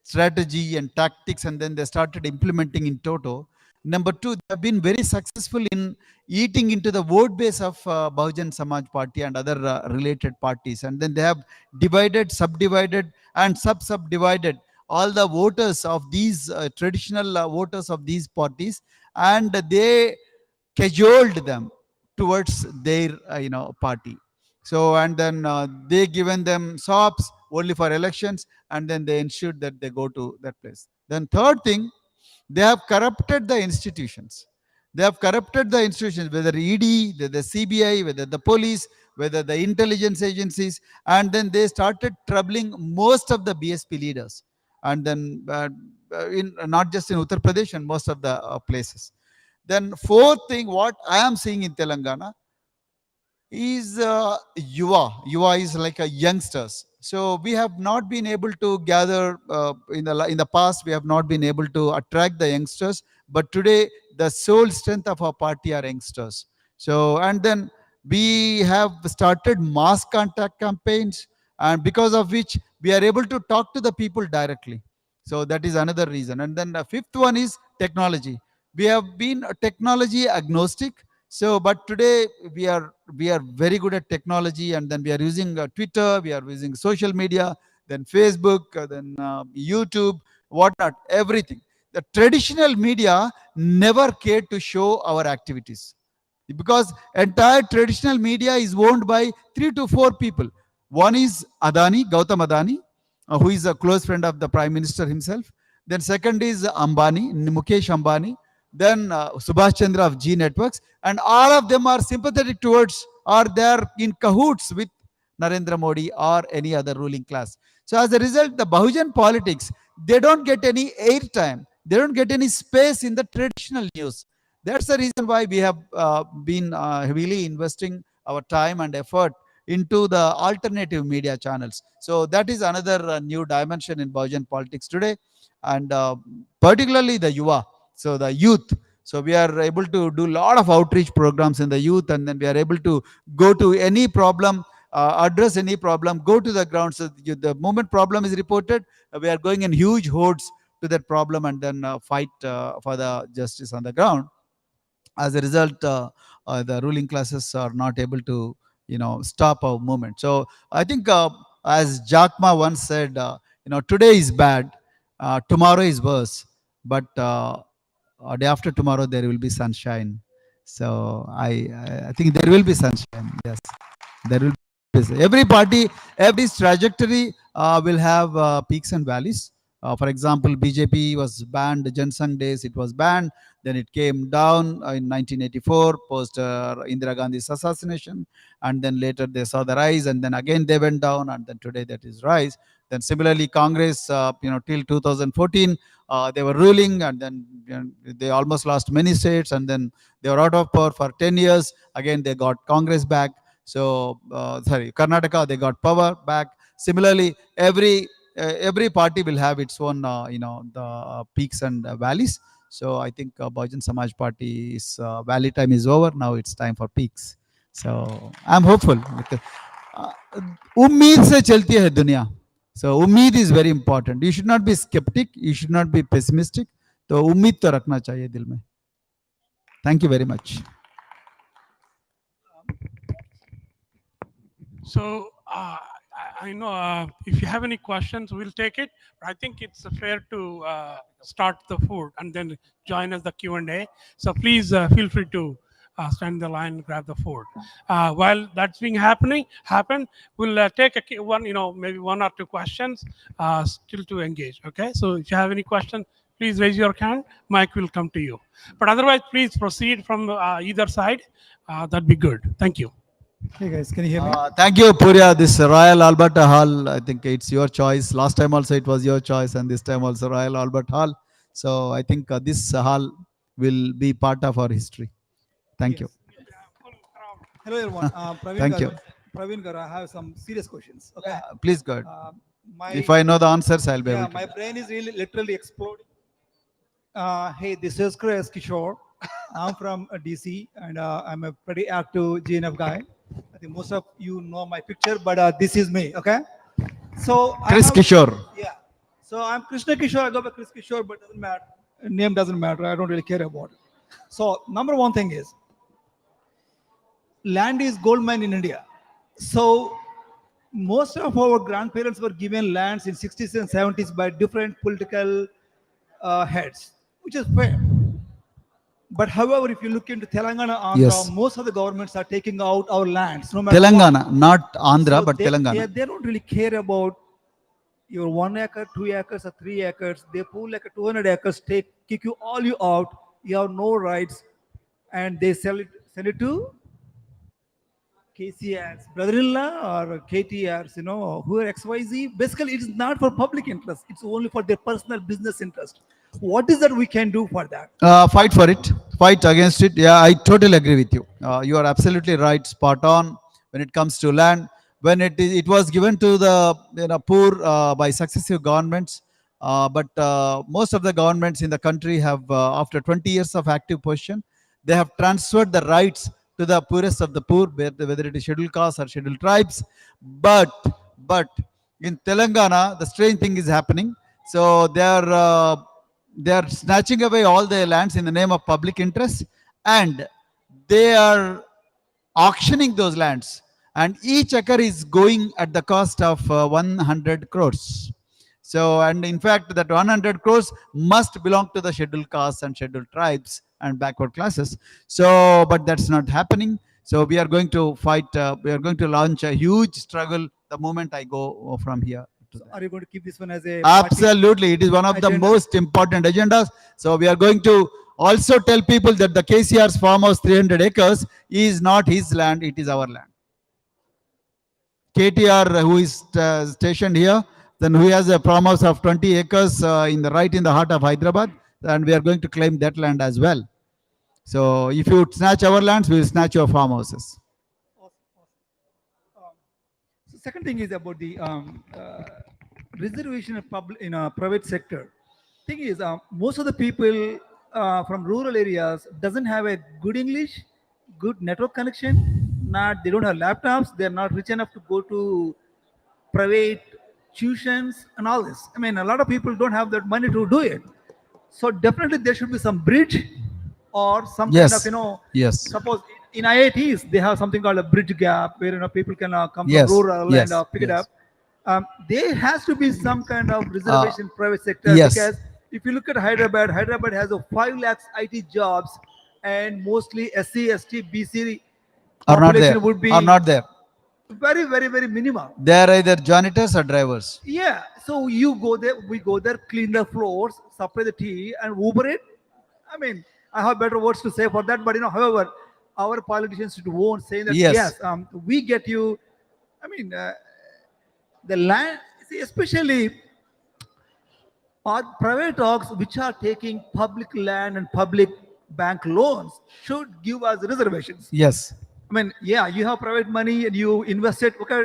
strategy and tactics, and then they started implementing in toto. Number two, they have been very successful in eating into the vote base of Bahujan Samaj Party and other related parties, and then they have divided, subdivided, and subdivided all the voters of these traditional voters of these parties, and they cajoled them towards their party. So and then they given them sops only for elections, and then they ensured that they go to that place. Then third thing, they have corrupted the institutions. They have corrupted the institutions, whether ED, whether the CBI, whether the police, whether the intelligence agencies, and then they started troubling most of the BSP leaders, and then in not just in Uttar Pradesh and most of the places. Then fourth thing, what I am seeing in Telangana is Yuva. Yuva is like a youngsters. So we have not been able to gather in the past. We have not been able to attract the youngsters. But today, the sole strength of our party are youngsters. So and then we have started mass contact campaigns, and because of which we are able to talk to the people directly. So that is another reason. And then the fifth one is technology. We have been technology agnostic. So but today we are very good at technology, and then we are using Twitter, we are using social media, then Facebook, then YouTube, whatnot, everything. The traditional media never cared to show our activities, because entire traditional media is owned by 3 to 4 people. One is Gautam Adani, who is a close friend of the Prime Minister himself. Then second is Mukesh Ambani. Then Subhash Chandra of G Networks, and all of them are sympathetic towards or they are in cahoots with Narendra Modi or any other ruling class. So as a result, the Bahujan politics, they don't get any airtime. They don't get any space in the traditional news. That's the reason why we have been heavily investing our time and effort into the alternative media channels. So that is another new dimension in Bahujan politics today, and particularly the Yuva, so the youth. So we are able to do a lot of outreach programs in the youth, and then we are able to go to any problem, address any problem, go to the ground. So the moment problem is reported, we are going in huge hordes to that problem and then fight for the justice on the ground. As a result, the ruling classes are not able to, stop our movement. So I think, as Jackma once said, today is bad, tomorrow is worse, but day after tomorrow there will be sunshine. So I think there will be sunshine. Yes, there will be. Every party, every trajectory will have peaks and valleys. For example, BJP was banned, Jan Sangh days it was banned, then it came down in 1984 post Indira Gandhi's assassination, and then later they saw the rise, and then again they went down, and then today that is rise. Then similarly, Congress, till 2014, they were ruling, and then they almost lost many states, and then they were out of power for 10 years. Again, they got Congress back. So, Karnataka, they got power back. Similarly, every party will have its own, the peaks and valleys. So I think Bahujan Samaj Party's valley time is over. Now it's time for peaks. So I'm hopeful. उम्मीद से चलती है दुनिया. So उम्मीद is very important. You should not be skeptic. You should not be pessimistic. तो उम्मीद तो रखना चाहिए दिल में. Thank you very much. So I know if you have any questions, we'll take it. But I think it's fair to start the food and then join us the Q&A. So please feel free to stand in the line and grab the food. While that's being happen, we'll take one, maybe one or two questions still to engage. Okay. So if you have any question, please raise your hand. Mike will come to you. But otherwise, please proceed from either side. That'd be good. Thank you. Hey guys, can you hear me? Thank you, Purya. This Royal Albert Hall, I think it's your choice. Last time also it was your choice, and this time also Royal Albert Hall. So I think this hall will be part of our history. Thank you. Hello everyone. Praveen Thank garu, you. Praveen garu, I have some serious questions. Okay. Please go ahead. My, If I know the answers, I'll be able to. my brain is really literally exploding. Hey, this is Chris Kishore. I'm from DC, and I'm a pretty active GNF guy. I think most of you know my picture, but this is me. Okay. So Chris Kishore. Yeah. So I'm Krishna Kishore. I go by Chris Kishore, but doesn't matter. Name doesn't matter. I don't really care about it. So number one thing is, land is gold mine in India. So most of our grandparents were given lands in 60s and 70s by different political heads, which is fair. But however, if you look into Telangana, Andhra, Yes. most of the governments are taking out our lands. No matter Telangana, what. not Andhra, So but Telangana. They don't really care about your 1 acre, 2 acres, or 3 acres. They pull like a 200 acres, kick you all you out. You have no rights, and they sell it to KCR's brother-in-law or KTR's, who are XYZ. Basically, it's not for public interest. It's only for their personal business interest. What is that we can do for that? Fight for it. Fight against it. Yeah, I totally agree with you. You are absolutely right, spot on. When it comes to land, when it was given to the poor by successive governments, but most of the governments in the country have, after 20 years of active position, they have transferred the rights to the poorest of the poor, whether it is scheduled castes or scheduled tribes. But in Telangana, the strange thing is happening. So they are snatching away all their lands in the name of public interest, and they are auctioning those lands, and each acre is going at the cost of 100 crores. So, and in fact, that 100 crores must belong to the scheduled castes and scheduled tribes and backward classes. So, but that's not happening. So we are going to fight. We are going to launch a huge struggle the moment I go from here. Are you going to keep this one as a Absolutely, it is one of the agenda? most important agendas. So we are going to Also tell people that the KCR's farmhouse 300 acres is not his land, it is our land. KTR, who is stationed here, then who has a farmhouse of 20 acres right in the heart of Hyderabad, and we are going to claim that land as well. So if you snatch our lands, we will snatch your farmhouses. Awesome, awesome. So second thing is about the reservation in a private sector. Thing is, most of the people from rural areas doesn't have a good English, good network connection. Not they don't have laptops. They're not rich enough to go to private tuitions and all this. I mean, a lot of people don't have that money to do it. So definitely there should be some bridge or some kind Yes. of Yes. suppose in IITs they have something called a bridge gap where people can come Yes. from rural Yes. and pick it Yes. up. There has to be some kind of reservation private sector yes. because if you look at Hyderabad has a 5 lakhs IT jobs and mostly SC, ST, BC Are not there. population would be Are not there. very, very, very minimal. They are either janitors or drivers. Yeah, so you go there, we go there, clean the floors, supply the tea, and Uber it. I mean, I have better words to say for that, but however, our politicians won't say that. Yes. Yes, we get you. I mean, the land, see, especially private dogs which are taking public land and public bank loans should give us reservations. Yes. I mean, yeah, you have private money and you invest it. Okay,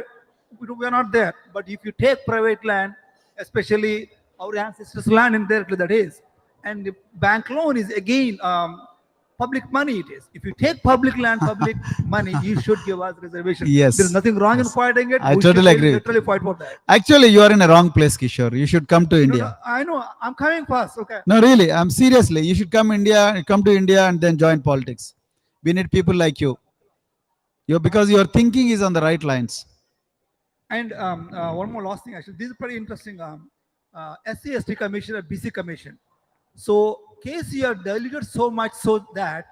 we are not there. But if you take private land, especially our ancestors' land in there, that is, and the bank loan is again public money. It is. If you take public land, public money, you should give us reservation. Yes. There is nothing wrong in Yes. fighting it. I We totally should agree with literally fight for that. Actually, you are in a wrong place, Kishore. You should come to No, India. no, I know. I'm coming fast. Okay. No, really, I'm seriously. You should come to India and then join politics. We need people like you. Because your thinking is on the right lines. And one more last thing, actually, this is pretty interesting. SC, ST Commission, BC Commission. So KCR diluted so much so that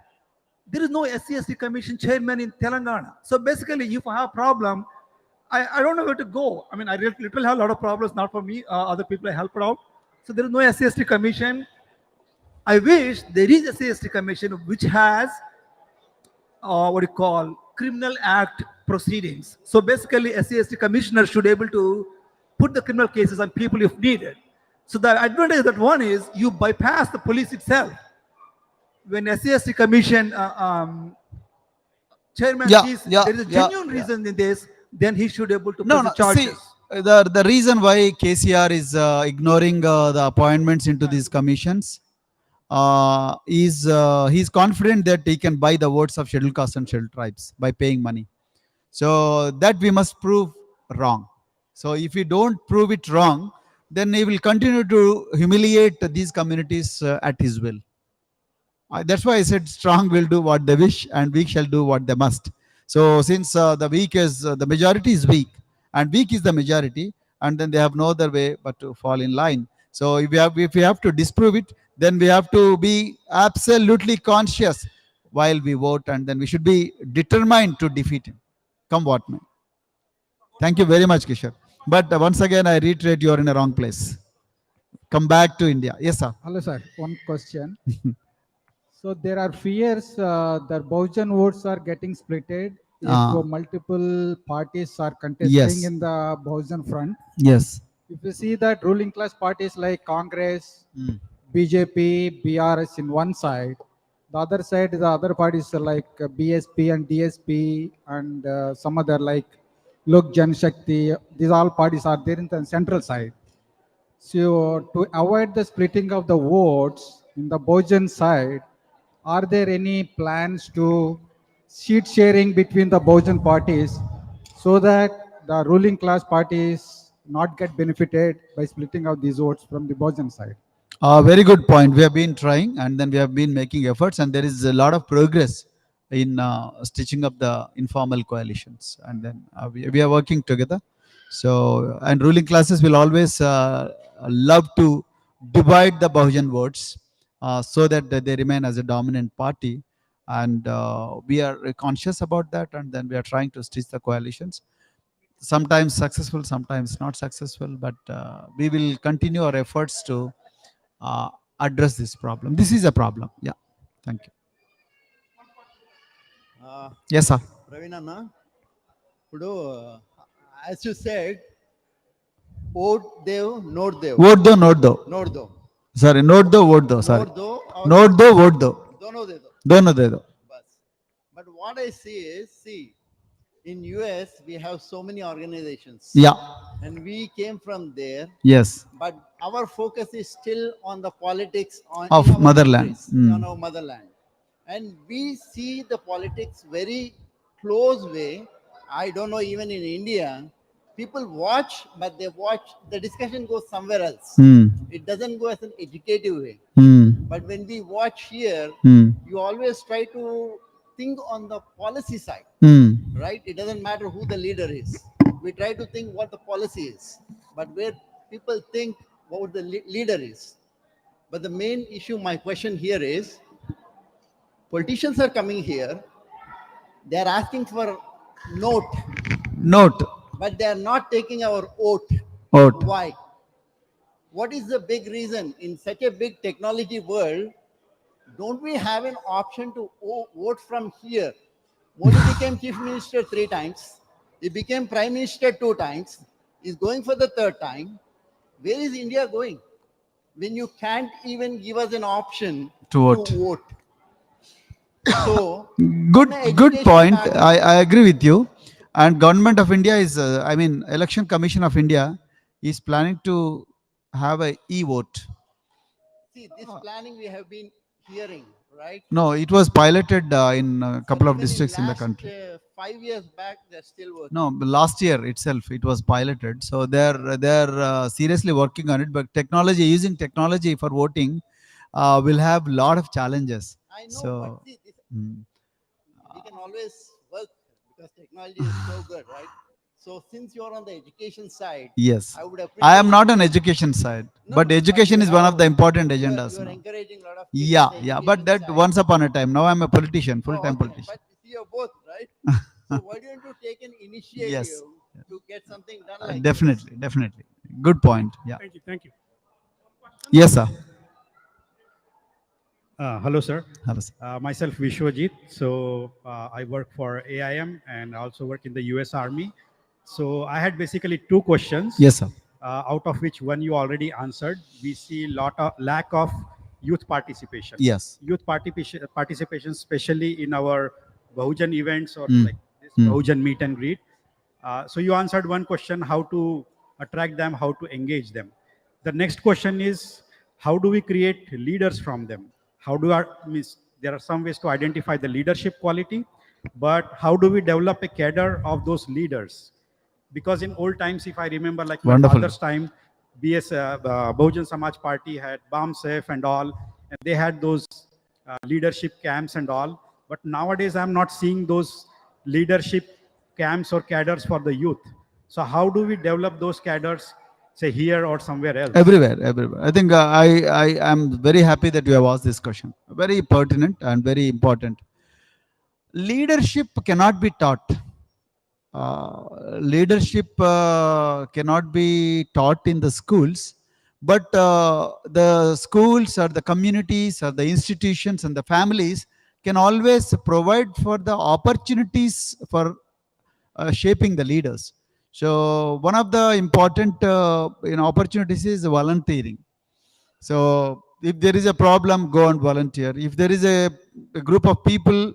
there is no SC, ST Commission chairman in Telangana. So basically, if I have a problem, I don't know where to go. I mean, I literally have a lot of problems, not for me, other people I helped out. So there is no SC, ST Commission. I wish there is a SC, ST Commission which has what you call criminal act proceedings. So basically, SC commissioner should able to put the criminal cases on people if needed. So the advantage of that one is you bypass the police itself. When SC commission chairman sees there is a genuine reason in this, then he should able to press the charges. See, the reason why KCR is ignoring the appointments into these commissions is he's confident that he can buy the votes of scheduled castes and scheduled tribes by paying money. So that we must prove wrong. So if we don't prove it wrong, then he will continue to humiliate these communities at his will. That's why I said strong will do what they wish and weak shall do what they must. So since the majority is weak and weak is the majority, and then they have no other way but to fall in line. So if we have to disprove it, then we have to be absolutely conscious while we vote, and then we should be determined to defeat him, come what may. Thank you very much, Kishore. But once again, I reiterate, you are in a wrong place. Come back to India. Yes, sir. Hello, sir. One question. So there are fears that Bahujan votes are getting splitted if multiple parties are contesting in the Bahujan front. Yes. If you see that ruling class parties like Congress, BJP, BRS in one side, the other side, the other parties are like BSP and DSP and some other like Lok Jan Shakti. These all parties are there in the central side. So to avoid the splitting of the votes in the Bahujan side, are there any plans to seat sharing between the Bahujan parties so that the ruling class parties not get benefited by splitting out these votes from the Bahujan side? Very good point. We have been trying, and then we have been making efforts, and there is a lot of progress in stitching up the informal coalitions, and then we are working together. So, and ruling classes will always love to divide the Bahujan votes so that they remain as a dominant party, and we are conscious about that, and then we are trying to stitch the coalitions. Sometimes successful, sometimes not successful, but we will continue our efforts to address this problem. This is a problem. Yeah. Thank you. Uh, Yes, sir. Praveen Anna, ఇప్పుడు as you said, vote dev, note dev, Vote do, note do. note do, Sorry, note do, vote do. Sorry. note do, or Note do, vote do. dono de do. Dono de do. Bas. But what I see is, in US we have so many organizations. Yeah. And we came from there, Yes. but our focus is still on the politics Of in our motherland. countries, on our motherland. And we see the politics very close way. I don't know, even in India, people watch, but they watch, the discussion goes somewhere else. It doesn't go as an educative way. But when we watch here, you always try to think on the policy side, right? It doesn't matter who the leader is. We try to think what the policy is, but where people think what the leader is. But the main issue, my question here is, politicians are coming here, they are asking for note, Note. but they are not taking our oath. Oath. Why? What is the big reason? In such a big technology world, don't we have an option to vote from here? Modi became chief minister 3 times. He became prime minister 2 times. He's going for the 3rd time. Where is India going? When you can't even give us an option To vote. So, Good on a good education point. background- I agree with you. And government of India is, I mean, Election Commission of India is planning to have a e-vote. See, this planning we have been hearing, right? No, it was piloted in a couple of Even districts in the last, country. 5 years back, they're still working. No, last year itself it was piloted. So they're seriously working on it. But technology, using technology for voting, will have a lot of challenges. I know, So, but see, this, mm, we can always work because technology is so good, right? So since you're on the education side, yes, I would I appreciate. am not on education side, No, but no, education you is one of have- the important you are- agendas You are now. encouraging a lot of kids Yeah, on the yeah, but education that side. once upon a time. Now I'm a politician, Oh, full-time okay. politician. But you're both, right? So why don't you take an initiative Yes. to get something done like this? Definitely, definitely. Good point. Yeah. Thank you. Thank you. Yes, sir. Hello, sir. Hello, sir. Myself, Vishwajit. So I work for AIM and also work in the US Army. So I had basically 2 questions. Yes, sir. Out of which one you already answered. We see lot of lack of youth participation. Yes. Youth participation, especially in our Bahujan events or like this Bahujan meet and greet. So you answered one question, how to attract them, how to engage them. The next question is, how do we create leaders from them? How do our, means there are some ways to identify the leadership quality, but how do we develop a cadre of those leaders? Because in old times, if I remember, like my Wonderful. father's time, Bahujan Samaj Party had BAMSEF and all, and they had those leadership camps and all. But nowadays, I'm not seeing those leadership camps or cadres for the youth. So how do we develop those cadres, say here or somewhere else? Everywhere, everywhere. I think I am very happy that you have asked this question. Very pertinent and very important. Leadership cannot be taught. Leadership cannot be taught in the schools, but the schools or the communities or the institutions and the families can always provide for the opportunities for shaping the leaders. So one of the important opportunities is volunteering. So if there is a problem, go and volunteer. If there is a group of people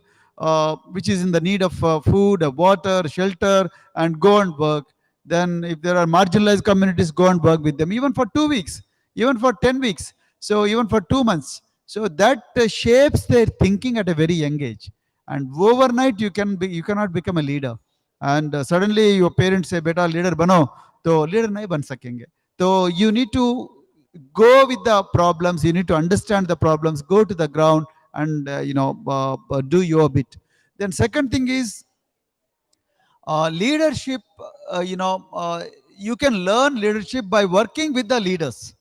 which is in the need of food, water, shelter, and go and work, then if there are marginalized communities, go and work with them, even for 2 weeks, even for 10 weeks, so even for 2 months. So that shapes their thinking at a very young age. And overnight, you cannot become a leader. And suddenly your parents say, "Beta, leader bano," to leader nahi ban sakenge. So you need to go with the problems, you need to understand the problems, go to the ground and do your bit. Then second thing is leadership. You can learn leadership by working with the leaders.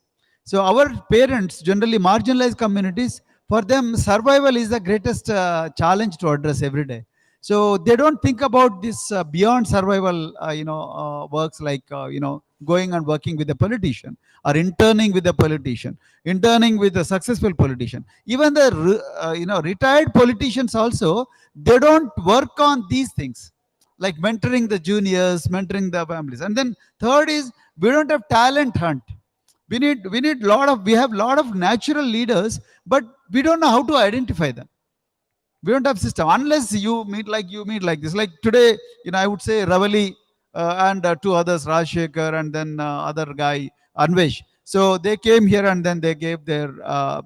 So our parents, generally marginalized communities, for them survival is the greatest challenge to address every day. So they don't think about this beyond survival works like going and working with a politician or interning with a politician, interning with a successful politician. Even the retired politicians also, they don't work on these things like mentoring the juniors, mentoring the families. And then third is, we don't have talent hunt. We have lot of natural leaders, but we don't know how to identify them. We don't have system unless you meet like this. Like today, I would say Ravali and two others, Rajshekhar and then other guy Anvesh. So they came here and then they gave their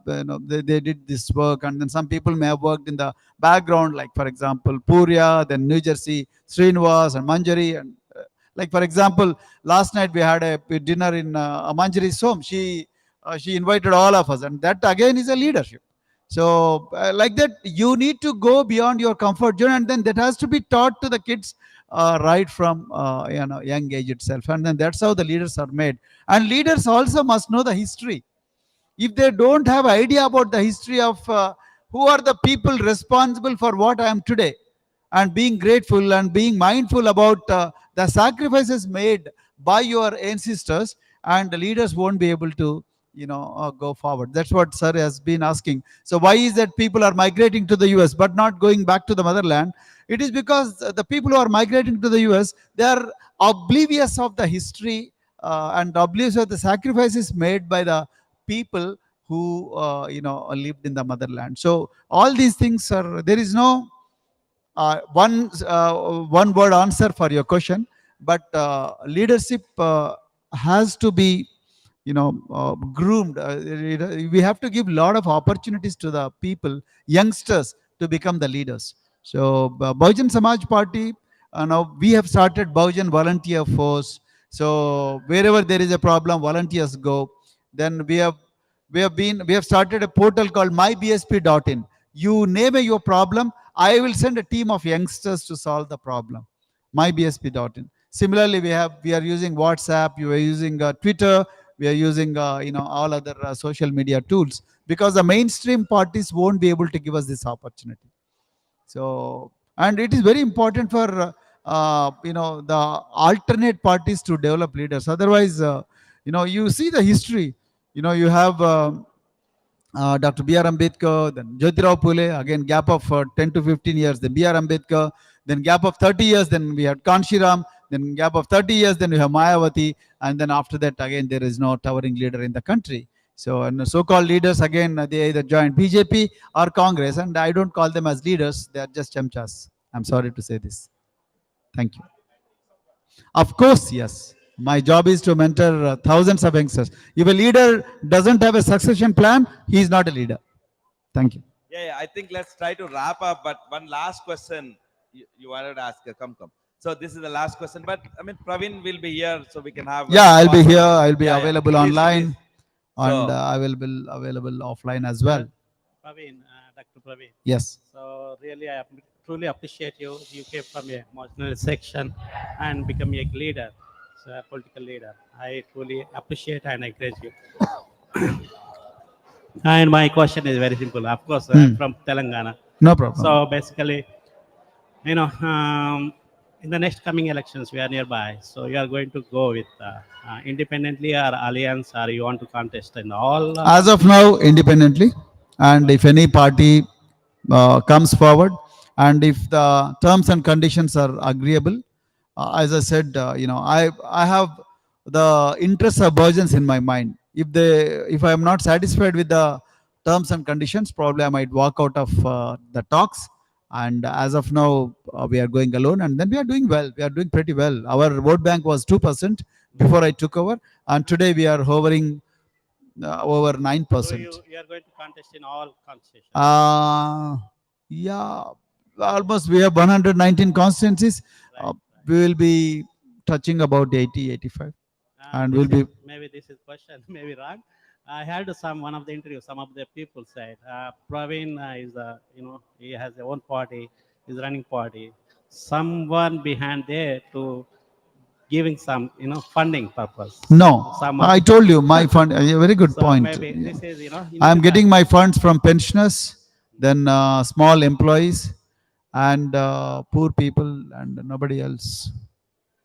they did this work, and then some people may have worked in the background, like for example Purya, then New Jersey, Srinivas and Manjari. And like for example, last night we had a dinner in Manjari's home. She invited all of us, and that again is a leadership. So like that, you need to go beyond your comfort zone, and then that has to be taught to the kids right from young age itself. And then that's how the leaders are made. And leaders also must know the history. If they don't have idea about the history of who are the people responsible for what I am today, and being grateful and being mindful about the sacrifices made by your ancestors, and the leaders won't be able to go forward. That's what sir has been asking. So why is that people are migrating to the US but not going back to the motherland? It is because the people who are migrating to the US, they are oblivious of the history and oblivious of the sacrifices made by the people who lived in the motherland. So all these things are, there is no one word answer for your question, but leadership has to be groomed. We have to give a lot of opportunities to the people, youngsters, to become the leaders. So Bahujan Samaj Party, now we have started Bahujan Volunteer Force. So wherever there is a problem, volunteers go. Then we have started a portal called mybsp.in. You name your problem, I will send a team of youngsters to solve the problem. mybsp.in. Similarly, we are using WhatsApp, we are using Twitter, we are using all other social media tools, because the mainstream parties won't be able to give us this opportunity. So, and it is very important for the alternate parties to develop leaders. Otherwise, you see the history. You have Dr. B.R. Ambedkar, then Jyotirao Phule, again gap of 10 to 15 years, then B.R. Ambedkar, then gap of 30 years, then we had Kanshiram, then gap of 30 years, then we have Mayawati, and then after that, again, there is no towering leader in the country. So, and so-called leaders, again, they either join BJP or Congress, and I don't call them as leaders, they are just chamchas. I'm sorry to say this. Thank you. Of course, yes. My job is to mentor thousands of youngsters. If a leader doesn't have a succession plan, he is not a leader. Thank you. Yeah, I think let's try to wrap up. But one last question you wanted to ask. Come. So this is the last question. But I mean, Praveen will be here, so we can have. Yeah, I'll be here. I'll be available Please, online, please. and So- I will be available offline as well. Praveen, Dr. Praveen. Yes. So really, I truly appreciate you. You came from a marginal section and become a leader, so a political leader. I truly appreciate and encourage you. And my question is very simple. Of course, I'm from Telangana. No problem. So basically, in the next coming elections, we are nearby. So you are going to go with independently or alliance, or you want to contest in all? As of now, independently, and if any party comes forward, and if the terms and conditions are agreeable, as I said, I have the interests of Bahujans in my mind. If I am not satisfied with the terms and conditions, probably I might walk out of the talks. And as of now, we are going alone, and then we are doing well. We are doing pretty well. Our vote bank was 2% before I took over, and today we are hovering over 9%. So you are going to contest in all constitutions? Yeah, almost we have 119 constituencies. We will be touching about 80, 85. And we'll be. Maybe this is question, maybe wrong. I heard one of the interviews, some of the people said, Praveen is, he has his own party, he's running party. Someone behind there to giving some, funding purpose. No, I told you my fund. A very good So point. maybe this is, I am getting my funds from pensioners, then small employees, and poor people, and nobody else.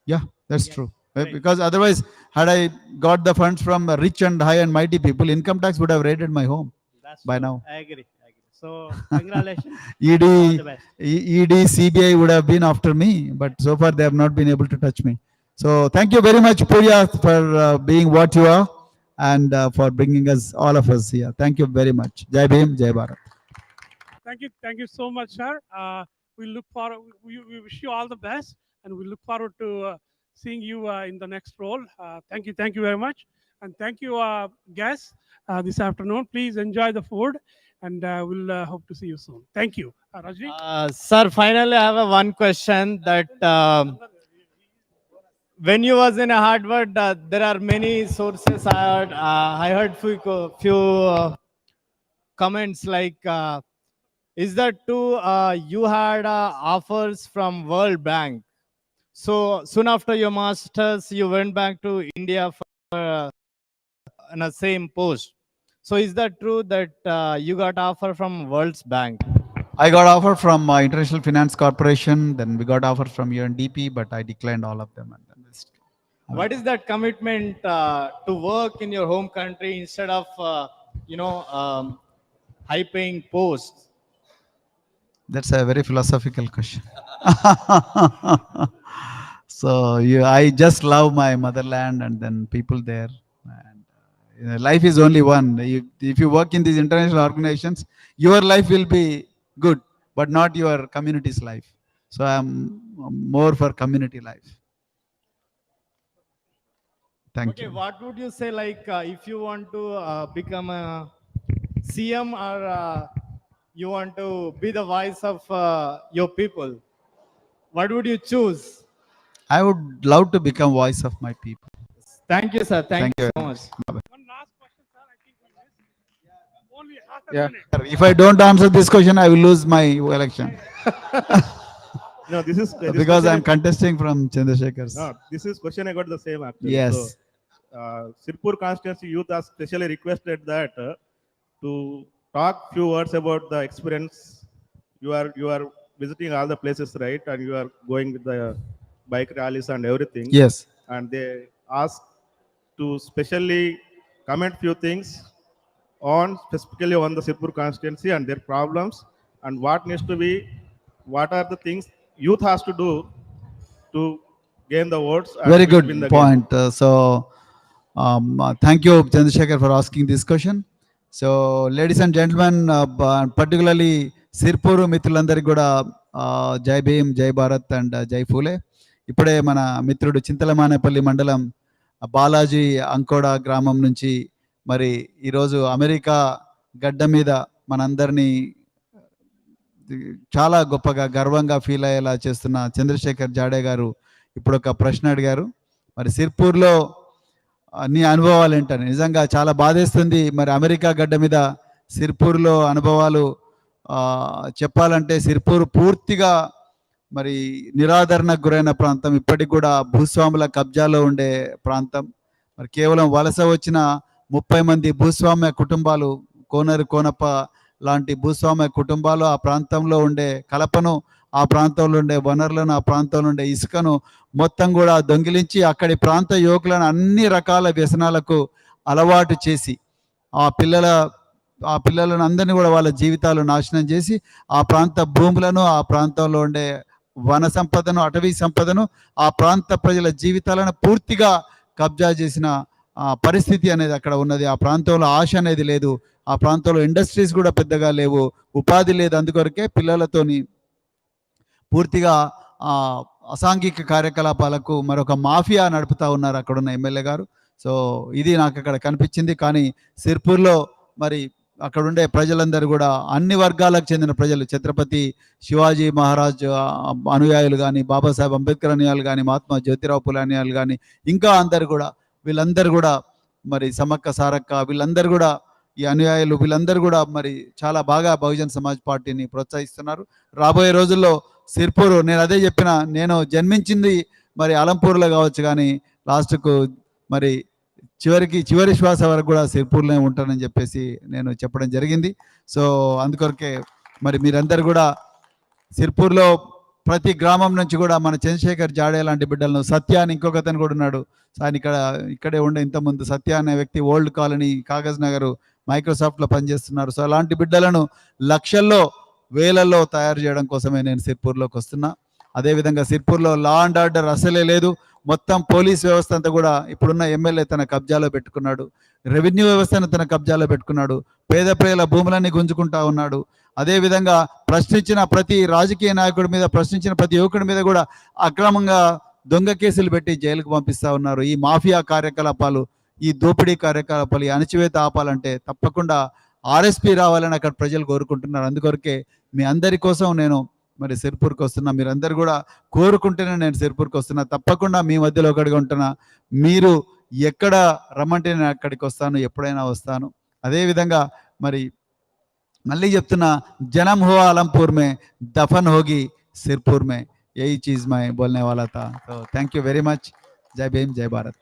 Yeah, that's true. Because otherwise, had I got the funds from rich and high and mighty people, income tax would have raided my home by now. I agree. So congratulations. ED, All the best. ED, CBI would have been after me, but so far they have not been able to touch me. So thank you very much, Purya, for being what you are and for bringing us, all of us here. Thank you very much. Jai Bhim, Jai Bharat. Thank you so much, sir. We look forward. We wish you all the best, and we look forward to seeing you in the next role. Thank you very much, and thank you, guests, this afternoon. Please enjoy the food, and we'll hope to see you soon. Thank you, Rajni. Sir, finally, I have one question that when you was in Harvard, there are many sources. I heard few comments like, is that true? You had offers from World Bank. So soon after your masters, you went back to India for in the same post. So is that true that you got offer from World Bank? I got offer from International Finance Corporation, then we got offer from UNDP, but I declined all of them. And then what is that commitment to work in your home country instead of high-paying posts? That's a very philosophical question. So I just love my motherland and then people there. And life is only one. If you work in these international organizations, your life will be good, but not your community's life. So I'm more for community life. Thank you. What would you say, like, if you want to become a CM or you want to be the voice of your people, what would you choose? I would love to become voice of my people. Thank you, sir. Thank you so much. One last question, sir. I think we missed. Only half a minute. If I don't answer this question, I will lose my election. No, this is because I'm contesting from Chandrasekhar's. No, this is question I got the same actually. Yes. So, Sirpur constituency youth has specially requested that to talk few words about the experience. You are visiting all the places, right? And you are going with the bike rallies and everything. Yes. And they ask to specially comment few things on specifically on the Sirpur constituency and their problems and what needs to be, what are the things youth has to do to gain the votes. And Very win good the point. game. Thank you, Chandrasekhar, for asking this question. So, ladies and gentlemen, particularly Sirpur మిత్రులందరికీ కూడా జై భీమ్, జై Bharat and జై ఫూలే. ఇప్పుడే మన మిత్రుడు చింతలమానేపల్లి మండలం బాలాజీ అంకోడ గ్రామం నుంచి మరి ఈరోజు అమెరికా గడ్డ మీద మనందరినీ చాలా గొప్పగా గర్వంగా ఫీల్ అయ్యేలా చేస్తున్న చంద్రశేఖర్ జాడే గారు ఇప్పుడు ఒక ప్రశ్న అడిగారు. మరి సిర్పూర్లో నీ అనుభవాలు ఏంటని. నిజంగా చాలా బాధేస్తుంది. మరి అమెరికా గడ్డ మీద సిర్పూర్లో అనుభవాలు చెప్పాలంటే సిర్పూర్ పూర్తిగా మరి నిరాదరణకు గురైన ప్రాంతం, ఇప్పటికి కూడా భూస్వాముల కబ్జాలో ఉండే ప్రాంతం. మరి కేవలం వలస వచ్చిన 30 మంది భూస్వామ్య కుటుంబాలు, కోనరు కోనప్ప లాంటి భూస్వామ్య కుటుంబాలు ఆ ప్రాంతంలో ఉండే కలపను, ఆ ప్రాంతంలో ఉండే వనరులను, ఆ ప్రాంతంలో ఉండే ఇసుకను మొత్తం కూడా దొంగిలించి అక్కడి ప్రాంత యువకులను అన్ని రకాల వ్యసనాలకు అలవాటు చేసి ఆ పిల్లలను అందరినీ కూడా వాళ్ళ జీవితాలు నాశనం చేసి ఆ ప్రాంత భూములను, ఆ ప్రాంతంలో ఉండే వన సంపదను, అటవీ సంపదను, ఆ ప్రాంత ప్రజల జీవితాలను పూర్తిగా కబ్జా చేసిన పరిస్థితి అనేది అక్కడ ఉన్నది. ఆ ప్రాంతంలో ఆశ అనేది లేదు. ఆ ప్రాంతంలో ఇండస్ట్రీస్ కూడా పెద్దగా లేవు, ఉపాధి లేదు. అందుకొరకే పిల్లలతోని పూర్తిగా అసాంఘిక కార్యకలాపాలకు మరొక మాఫియా నడుపుతూ ఉన్నారు అక్కడున్న ఎమ్మెల్యే గారు. సో ఇది నాకు అక్కడ కనిపించింది. కానీ సిర్పూర్లో మరి అక్కడ ఉండే ప్రజలందరూ కూడా అన్ని వర్గాలకు చెందిన ప్రజలు, ఛత్రపతి శివాజీ మహారాజ్ అనుయాయులు కానీ, బాబాసాహెబ్ అంబేద్కర్ అనుయాయులు కానీ, మహాత్మా జ్యోతిరావు పులే అనుయాయులు కానీ, ఇంకా అందరు కూడా వీళ్ళందరూ కూడా మరి సమ్మక్క సారక్క వీళ్ళందరూ కూడా ఈ అనుయాయులు వీళ్ళందరూ కూడా మరి చాలా బాగా బహుజన్ సమాజ్ పార్టీని ప్రోత్సహిస్తున్నారు. రాబోయే రోజుల్లో సిర్పూర్, నేను అదే చెప్పిన, నేను జన్మించింది మరి అలంపూర్లో కావచ్చు కానీ లాస్ట్కు మరి చివరి శ్వాస వరకు కూడా సిర్పూర్లోనే ఉంటానని చెప్పేసి నేను చెప్పడం జరిగింది. సో అందుకొరకే మరి మీరందరూ కూడా సిర్పూర్లో ప్రతి గ్రామం నుంచి కూడా మన చంద్రశేఖర్ జాడే లాంటి బిడ్డలను, సత్య అని ఇంకొకతను కూడా ఉన్నాడు. ఆయన ఇక్కడే ఉండే ఇంతకుముందు సత్య అనే వ్యక్తి ఓల్డ్ కాలనీ కాగజ్ నగర్ మైక్రోసాఫ్ట్లో పనిచేస్తున్నారు. సో అలాంటి బిడ్డలను లక్షల్లో వేలల్లో తయారు చేయడం కోసమే నేను సిర్పూర్లోకి వస్తున్నా. అదేవిధంగా సిర్పూర్లో లా అండ్ ఆర్డర్ అసలే లేదు. మొత్తం పోలీస్ వ్యవస్థ అంతా కూడా ఇప్పుడున్న ఎమ్మెల్యే తన కబ్జాలో పెట్టుకున్నాడు. రెవెన్యూ వ్యవస్థను తన కబ్జాలో పెట్టుకున్నాడు. పేద ప్రజల భూములన్నీ గుంజుకుంటా ఉన్నాడు. అదేవిధంగా ప్రశ్నించిన ప్రతి రాజకీయ నాయకుడి మీద, ప్రశ్నించిన ప్రతి యువకుడి మీద కూడా అక్రమంగా దొంగ కేసులు పెట్టి జైలుకు పంపిస్తా ఉన్నారు. ఈ మాఫియా కార్యకలాపాలు, ఈ దోపిడీ కార్యకలాపాలు, ఈ అణచివేత ఆపాలంటే తప్పకుండా ఆర్ఎస్పీ రావాలని అక్కడ ప్రజలు కోరుకుంటున్నారు. అందుకొరకే మీ అందరి కోసం నేను మరి సిర్పూర్కి వస్తున్నా. మీరందరూ కూడా కోరుకుంటేనే నేను సిర్పూర్కి వస్తున్నా. తప్పకుండా మీ మధ్యలో ఒకటిగా ఉంటున్నా. మీరు ఎక్కడ రమ్మంటే నేను అక్కడికి వస్తాను, ఎప్పుడైనా వస్తాను. అదేవిధంగా మరి మళ్ళీ చెప్తున్నా, జనం హో आलमपुर में, दफन होगी सिरपुर में, यही चीज़ मैं बोलने वाला था. तो थैंक यू वेरी मच. जय भीम, जय भारत.